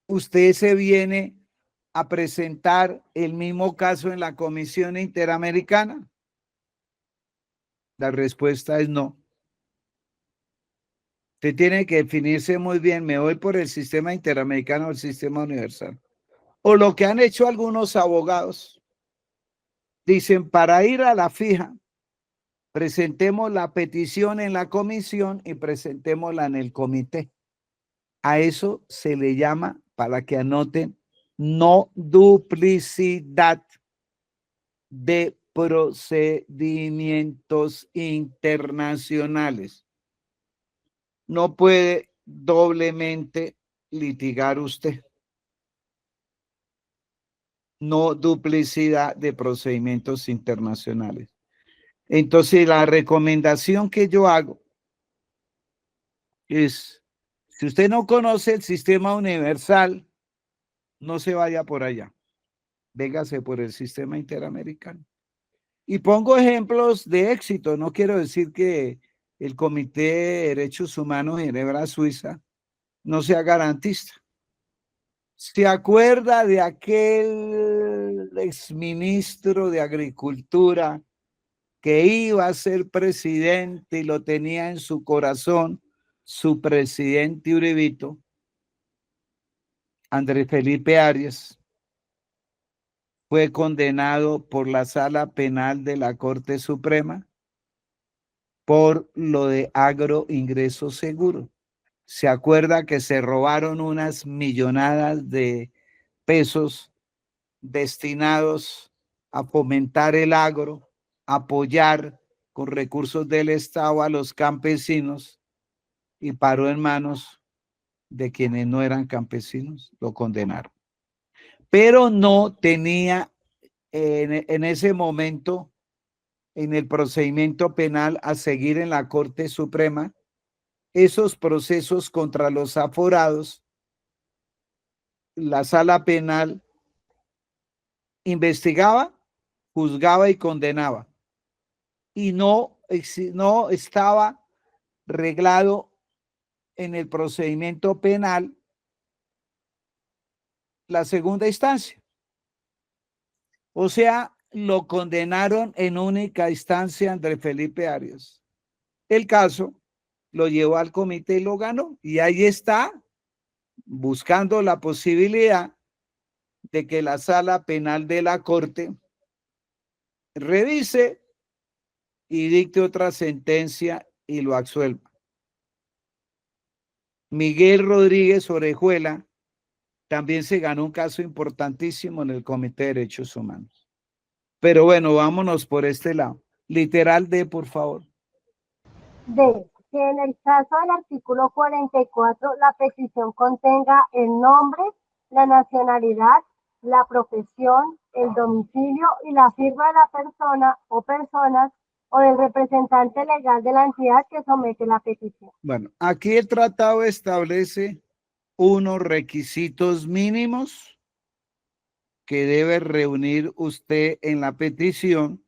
Speaker 1: usted se viene a presentar el mismo caso en la Comisión Interamericana. La respuesta es no. Usted tiene que definirse muy bien, me voy por el sistema interamericano o el sistema universal. O lo que han hecho algunos abogados, dicen, para ir a la fija, presentemos la petición en la comisión y presentémosla en el comité. A eso se le llama, para que anoten, no duplicidad de procedimientos internacionales. No puede doblemente litigar usted. No duplicidad de procedimientos internacionales. Entonces, la recomendación que yo hago es, si usted no conoce el sistema universal, no se vaya por allá. Véngase por el sistema interamericano. Y pongo ejemplos de éxito. No quiero decir que el Comité de Derechos Humanos de Ginebra, Suiza, no sea garantista. ¿Se acuerda de aquel exministro de Agricultura que iba a ser presidente y lo tenía en su corazón su presidente Uribito, Andrés Felipe Arias? Fue condenado por la Sala Penal de la Corte Suprema por lo de agroingreso seguro. ¿Se acuerda que se robaron unas millonadas de pesos destinados a fomentar el agro, apoyar con recursos del Estado a los campesinos, y paró en manos de quienes no eran campesinos? Lo condenaron. Pero no tenía en ese momento, en el procedimiento penal a seguir en la Corte Suprema, esos procesos contra los aforados. La Sala Penal investigaba, juzgaba y condenaba. Y no estaba reglado en el procedimiento penal la segunda instancia. O sea, lo condenaron en única instancia Andrés Felipe Arias. El caso lo llevó al comité y lo ganó. Y ahí está, buscando la posibilidad de que la Sala Penal de la Corte revise y dicte otra sentencia y lo absuelva. Miguel Rodríguez Orejuela también se ganó un caso importantísimo en el Comité de Derechos Humanos. Pero bueno, vámonos por este lado. Literal D, por favor.
Speaker 3: D. Que en el caso del artículo 44, la petición contenga el nombre, la nacionalidad, la profesión, el domicilio y la firma de la persona o personas o del representante legal de la entidad que somete la petición.
Speaker 1: Bueno, aquí el tratado establece unos requisitos mínimos que debe reunir usted en la petición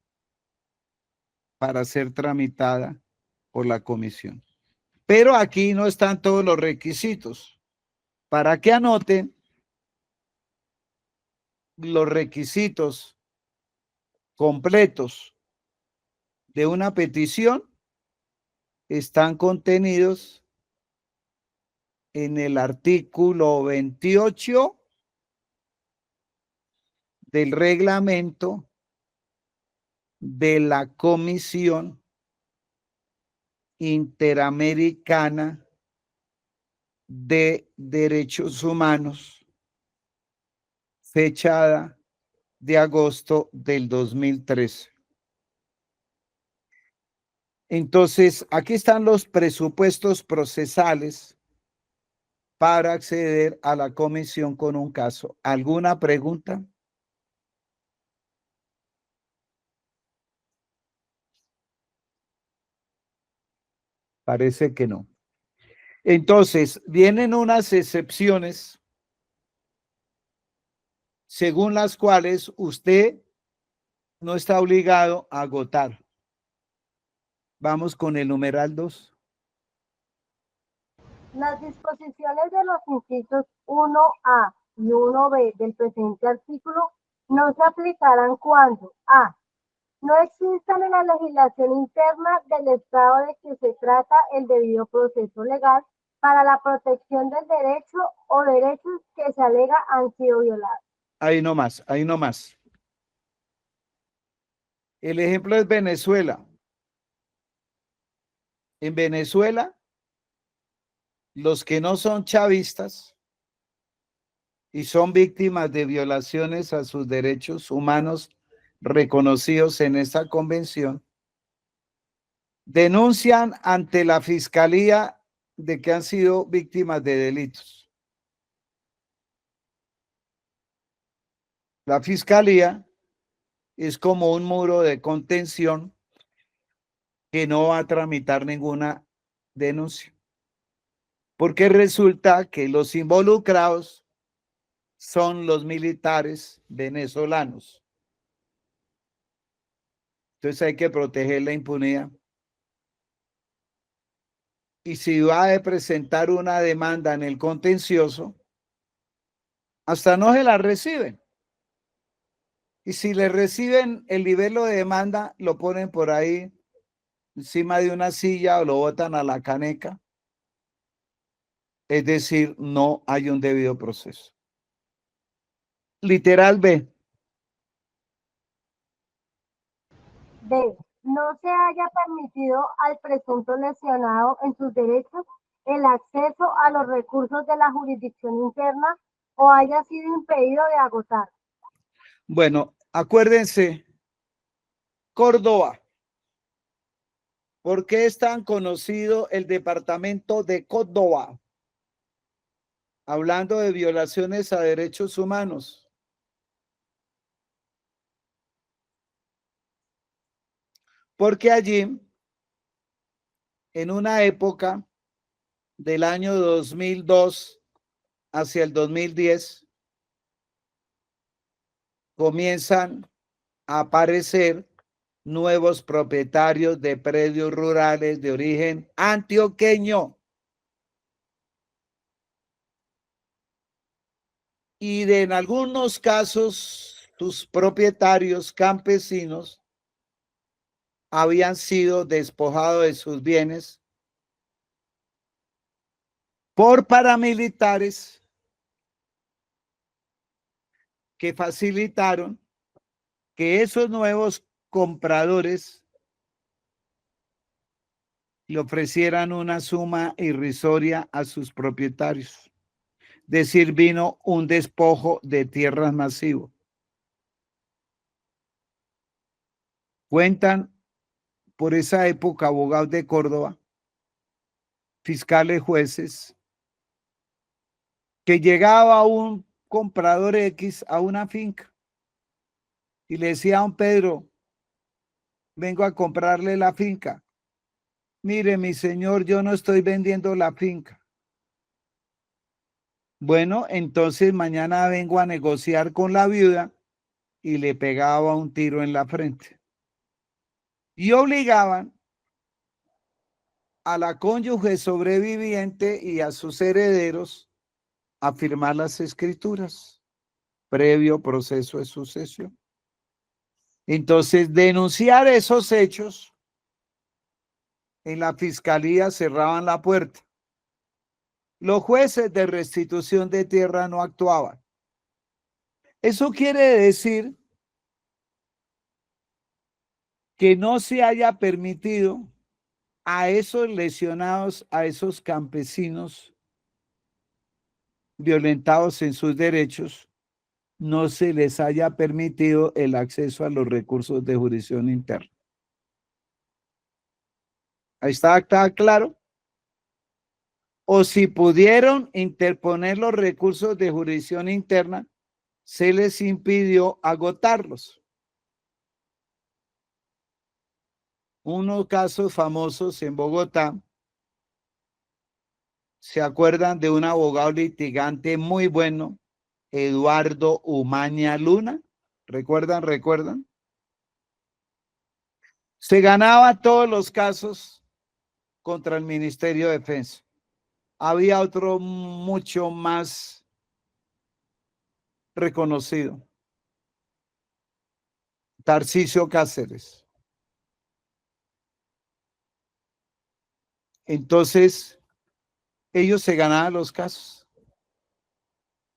Speaker 1: para ser tramitada por la comisión. Pero aquí no están todos los requisitos. Para que anoten los requisitos completos de una petición, están contenidos en el artículo 28 del reglamento de la Comisión Interamericana de Derechos Humanos, fechada de agosto del 2013. Entonces, aquí están los presupuestos procesales para acceder a la comisión con un caso. ¿Alguna pregunta? Parece que no. Entonces, vienen unas excepciones según las cuales usted no está obligado a agotar. Vamos con el numeral 2.
Speaker 3: Las disposiciones de los incisos 1A y 1B del presente artículo no se aplicarán cuando a. No existan en la legislación interna del Estado de que se trata el debido proceso legal para la protección del derecho o derechos que se alega han sido violados.
Speaker 1: Ahí nomás, ahí nomás. El ejemplo es Venezuela. En Venezuela, los que no son chavistas y son víctimas de violaciones a sus derechos humanos reconocidos en esta convención, denuncian ante la fiscalía de que han sido víctimas de delitos. La fiscalía es como un muro de contención que no va a tramitar ninguna denuncia, porque resulta que los involucrados son los militares venezolanos. Entonces hay que proteger la impunidad. Y si va a presentar una demanda en el contencioso, hasta no se la reciben. Y si le reciben el nivel de demanda, lo ponen por ahí encima de una silla o lo botan a la caneca. Es decir, no hay un debido proceso. Literal B.
Speaker 3: B. No se haya permitido al presunto lesionado en sus derechos el acceso a los recursos de la jurisdicción interna o haya sido impedido de agotar.
Speaker 1: Bueno, acuérdense, Córdoba. ¿Por qué es tan conocido el departamento de Córdoba? Hablando de violaciones a derechos humanos. Porque allí, en una época del año 2002 hacia el 2010, comienzan a aparecer nuevos propietarios de predios rurales de origen antioqueño. Y en algunos casos, sus propietarios campesinos habían sido despojados de sus bienes por paramilitares que facilitaron que esos nuevos compradores le ofrecieran una suma irrisoria a sus propietarios. Es decir, vino un despojo de tierras masivo. Cuentan por esa época abogados de Córdoba, fiscales, jueces, que llegaba un comprador X a una finca y le decía a don Pedro, vengo a comprarle la finca. Mire, mi señor, yo no estoy vendiendo la finca. Bueno, entonces mañana vengo a negociar con la viuda y le pegaba un tiro en la frente. Y obligaban a la cónyuge sobreviviente y a sus herederos a firmar las escrituras, previo proceso de sucesión. Entonces, denunciar esos hechos, en la fiscalía cerraban la puerta. Los jueces de restitución de tierra no actuaban. Eso quiere decir que no se haya permitido a esos lesionados, a esos campesinos violentados en sus derechos, no se les haya permitido el acceso a los recursos de jurisdicción interna. Ahí está claro. O si pudieron interponer los recursos de jurisdicción interna, se les impidió agotarlos. Unos casos famosos en Bogotá, ¿se acuerdan de un abogado litigante muy bueno, Eduardo Umaña Luna? ¿Recuerdan? Se ganaba todos los casos contra el Ministerio de Defensa. Había otro mucho más reconocido, Tarcisio Cáceres. Entonces, ellos se ganaban los casos.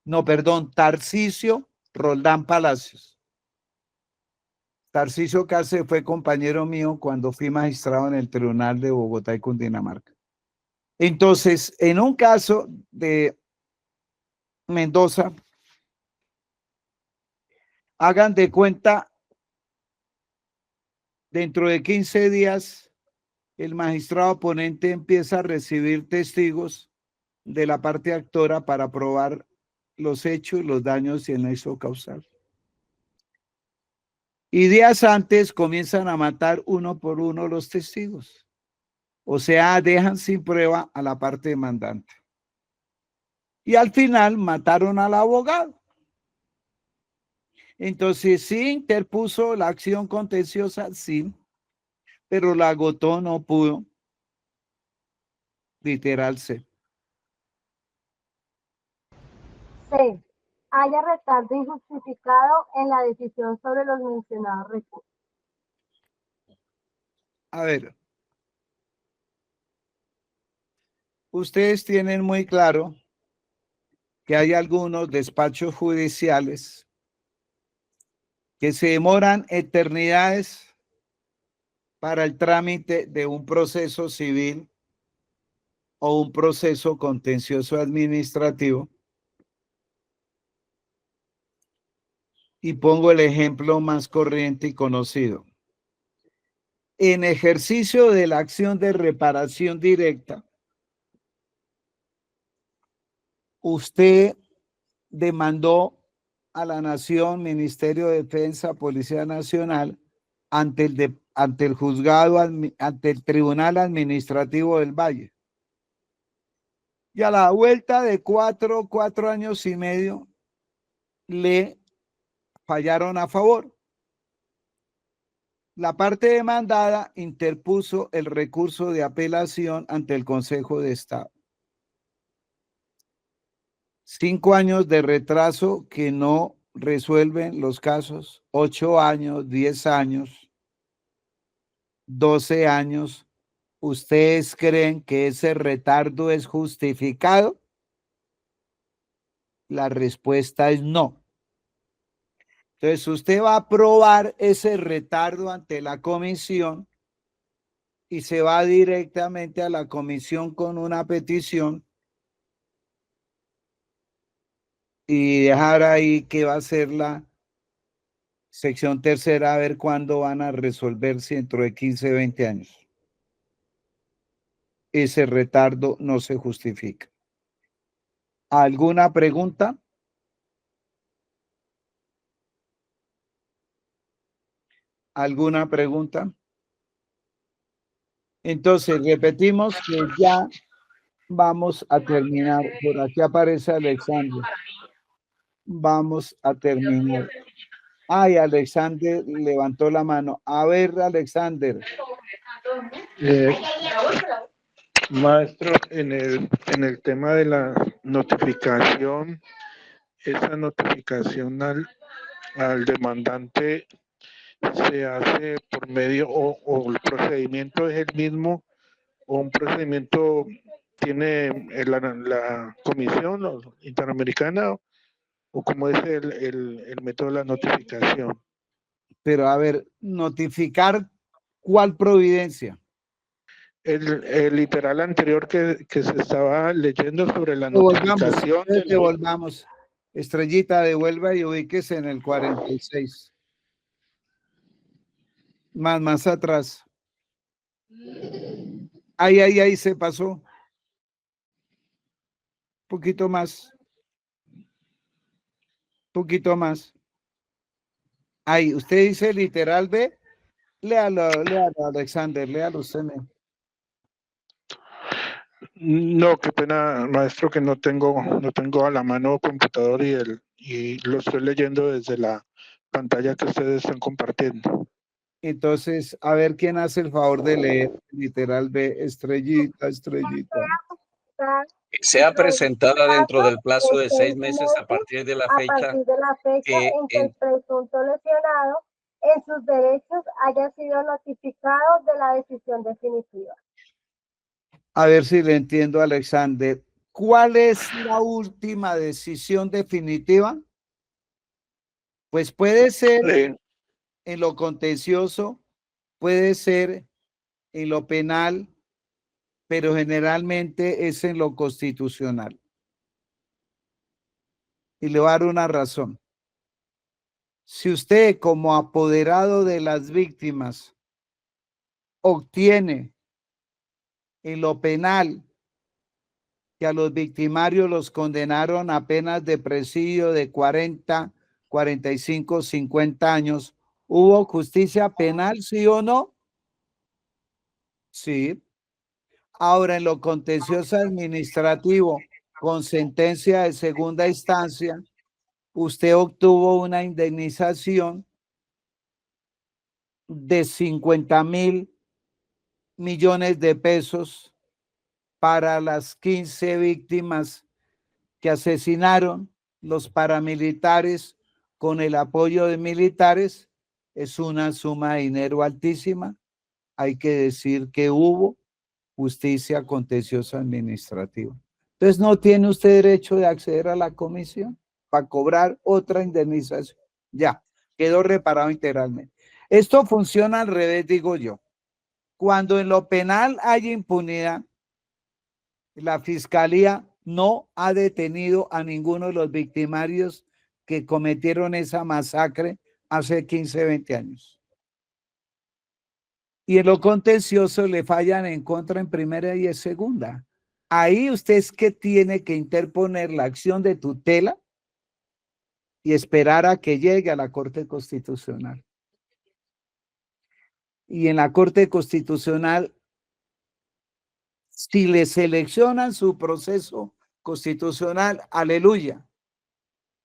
Speaker 1: No, perdón, Tarcisio Roldán Palacios. Tarcisio Cáceres fue compañero mío cuando fui magistrado en el Tribunal de Bogotá y Cundinamarca. Entonces, en un caso de Mendoza, hagan de cuenta, dentro de 15 días, el magistrado ponente empieza a recibir testigos de la parte actora para probar los hechos, los daños y el nexo causal. Y días antes comienzan a matar uno por uno los testigos. O sea, dejan sin prueba a la parte demandante. Y al final mataron al abogado. Entonces, sí interpuso la acción contenciosa, sí, pero la agotó, no pudo. Literal, sí.
Speaker 3: C. Haya retardo injustificado en la decisión sobre los mencionados recursos.
Speaker 1: A ver, ustedes tienen muy claro que hay algunos despachos judiciales que se demoran eternidades para el trámite de un proceso civil o un proceso contencioso administrativo. Y pongo el ejemplo más corriente y conocido. En ejercicio de la acción de reparación directa, usted demandó a la Nación, Ministerio de Defensa, Policía Nacional, ante el juzgado, ante el Tribunal Administrativo del Valle. Y a la vuelta de cuatro años y medio, le fallaron a favor. La parte demandada interpuso el recurso de apelación ante el Consejo de Estado. 5 años de retraso que no resuelven los casos, 8 años, 10 años, 12 años. ¿Ustedes creen que ese retardo es justificado? La respuesta es no. Entonces, usted va a aprobar ese retardo ante la comisión y se va directamente a la comisión con una petición y dejar ahí que va a ser la sección tercera a ver cuándo van a resolverse dentro de 15, 20 años. Ese retardo no se justifica. ¿Alguna pregunta? ¿Alguna pregunta? Entonces, repetimos que ya vamos a terminar. Por aquí aparece Alexander. Vamos a terminar. Ay, Alexander levantó la mano. A ver, Alexander.
Speaker 4: Maestro, en el tema de la notificación, esa notificación al demandante se hace por medio o el procedimiento es el mismo o un procedimiento tiene la comisión interamericana o cómo es el método de la notificación.
Speaker 1: Pero a ver, notificar cuál providencia.
Speaker 4: El literal anterior que se estaba leyendo sobre la
Speaker 1: Devolvamos,
Speaker 4: notificación.
Speaker 1: devolvamos. Estrellita, devuelva y ubíquese en el 46. Más atrás. Ahí se pasó. Un poquito más. Poquito más. Ahí, usted dice literal B. Léalo, Alexander, léalo usted.
Speaker 4: No, qué pena, maestro, que no tengo a la mano computador y lo estoy leyendo desde la pantalla que ustedes están compartiendo.
Speaker 1: Entonces, a ver quién hace el favor de leer literal B, estrellita.
Speaker 5: Sea presentada dentro del plazo de 6 meses a partir de la fecha
Speaker 3: en que el presunto lesionado en sus derechos haya sido notificado de la decisión definitiva.
Speaker 1: A ver si le entiendo, Alexander. ¿Cuál es la última decisión definitiva? Pues puede ser en lo contencioso, puede ser en lo penal, pero generalmente es en lo constitucional. Y le voy a dar una razón. Si usted, como apoderado de las víctimas, obtiene en lo penal que a los victimarios los condenaron a penas de presidio de 40, 45, 50 años, ¿hubo justicia penal, sí o no? Sí. Ahora, en lo contencioso administrativo, con sentencia de segunda instancia, usted obtuvo una indemnización de 50.000 millones de pesos para las 15 víctimas que asesinaron los paramilitares con el apoyo de militares. Es una suma de dinero altísima. Hay que decir que hubo justicia contenciosa administrativa. Entonces, no tiene usted derecho de acceder a la comisión para cobrar otra indemnización. Ya, quedó reparado integralmente. Esto funciona al revés, digo yo. Cuando en lo penal hay impunidad, la fiscalía no ha detenido a ninguno de los victimarios que cometieron esa masacre hace 15, 20 años. Y en lo contencioso le fallan en contra en primera y en segunda. Ahí usted es que tiene que interponer la acción de tutela y esperar a que llegue a la Corte Constitucional. Y en la Corte Constitucional, si le seleccionan su proceso constitucional, aleluya.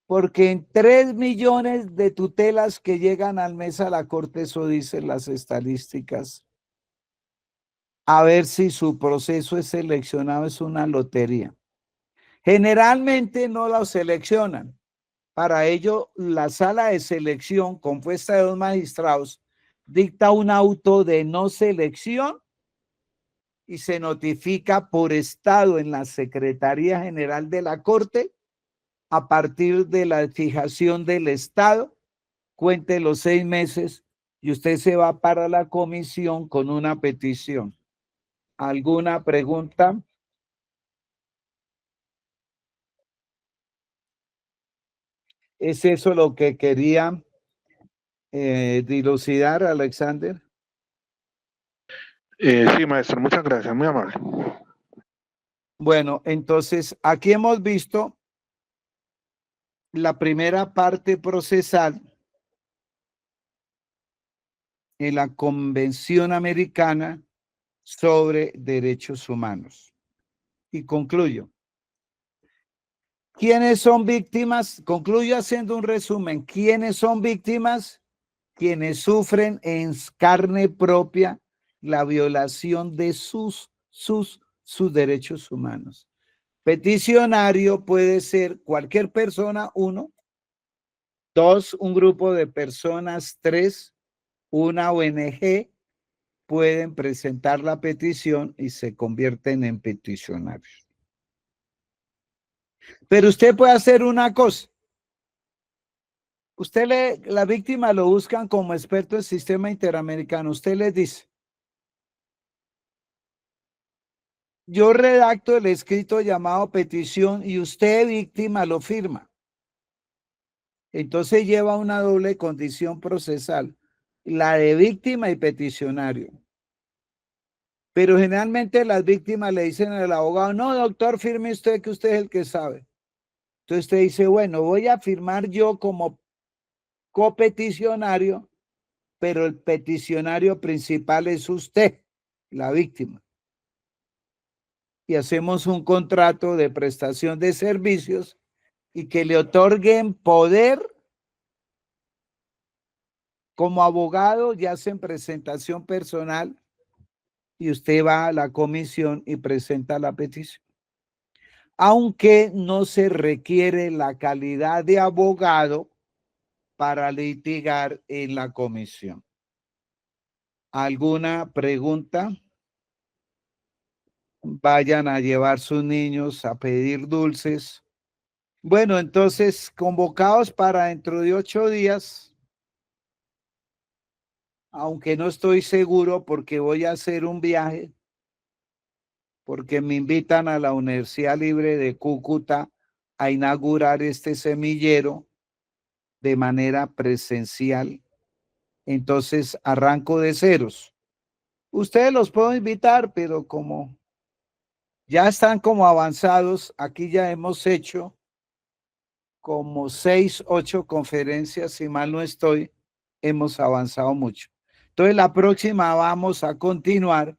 Speaker 1: Porque en 3 millones de tutelas que llegan al mes a la Corte, eso dicen las estadísticas, a ver si su proceso es seleccionado, es una lotería. Generalmente no lo seleccionan. Para ello, la sala de selección, compuesta de 2 magistrados, dicta un auto de no selección y se notifica por estado en la Secretaría General de la Corte. A partir de la fijación del estado, cuente los 6 meses y usted se va para la comisión con una petición. ¿Alguna pregunta? ¿Es eso lo que quería dilucidar, Alexander?
Speaker 4: Sí, maestro, muchas gracias, muy amable.
Speaker 1: Bueno, entonces aquí hemos visto la primera parte procesal en la Convención Americana sobre Derechos Humanos. Y concluyo. ¿Quiénes son víctimas? Concluyo haciendo un resumen. ¿Quiénes son víctimas? Quienes sufren en carne propia la violación de sus derechos humanos. Peticionario puede ser cualquier persona, 1, 2, un grupo de personas, 3, una ONG, pueden presentar la petición y se convierten en peticionarios. Pero usted puede hacer una cosa. La víctima lo buscan como experto del sistema interamericano. Usted les dice, yo redacto el escrito llamado petición y usted, víctima, lo firma. Entonces lleva una doble condición procesal, la de víctima y peticionario. Pero generalmente las víctimas le dicen al abogado, no, doctor, firme usted que usted es el que sabe. Entonces usted dice, bueno, voy a firmar yo como copeticionario, pero el peticionario principal es usted, la víctima. Y hacemos un contrato de prestación de servicios y que le otorguen poder como abogado, ya sea en presentación personal, y usted va a la comisión y presenta la petición. Aunque no se requiere la calidad de abogado para litigar en la comisión. ¿Alguna pregunta? Vayan a llevar sus niños a pedir dulces. Bueno, entonces, convocados para dentro de 8 días, aunque no estoy seguro porque voy a hacer un viaje, porque me invitan a la Universidad Libre de Cúcuta a inaugurar este semillero de manera presencial. Entonces, arranco de ceros. Ustedes los puedo invitar, pero como ya están como avanzados, aquí ya hemos hecho como 6, 8 conferencias, si mal no estoy, hemos avanzado mucho. Entonces, la próxima vamos a continuar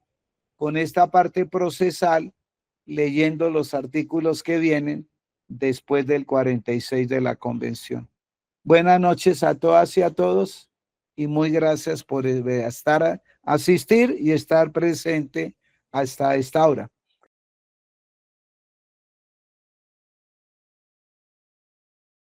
Speaker 1: con esta parte procesal, leyendo los artículos que vienen después del 46 de la convención. Buenas noches a todas y a todos y muy gracias por asistir y estar presente hasta esta hora.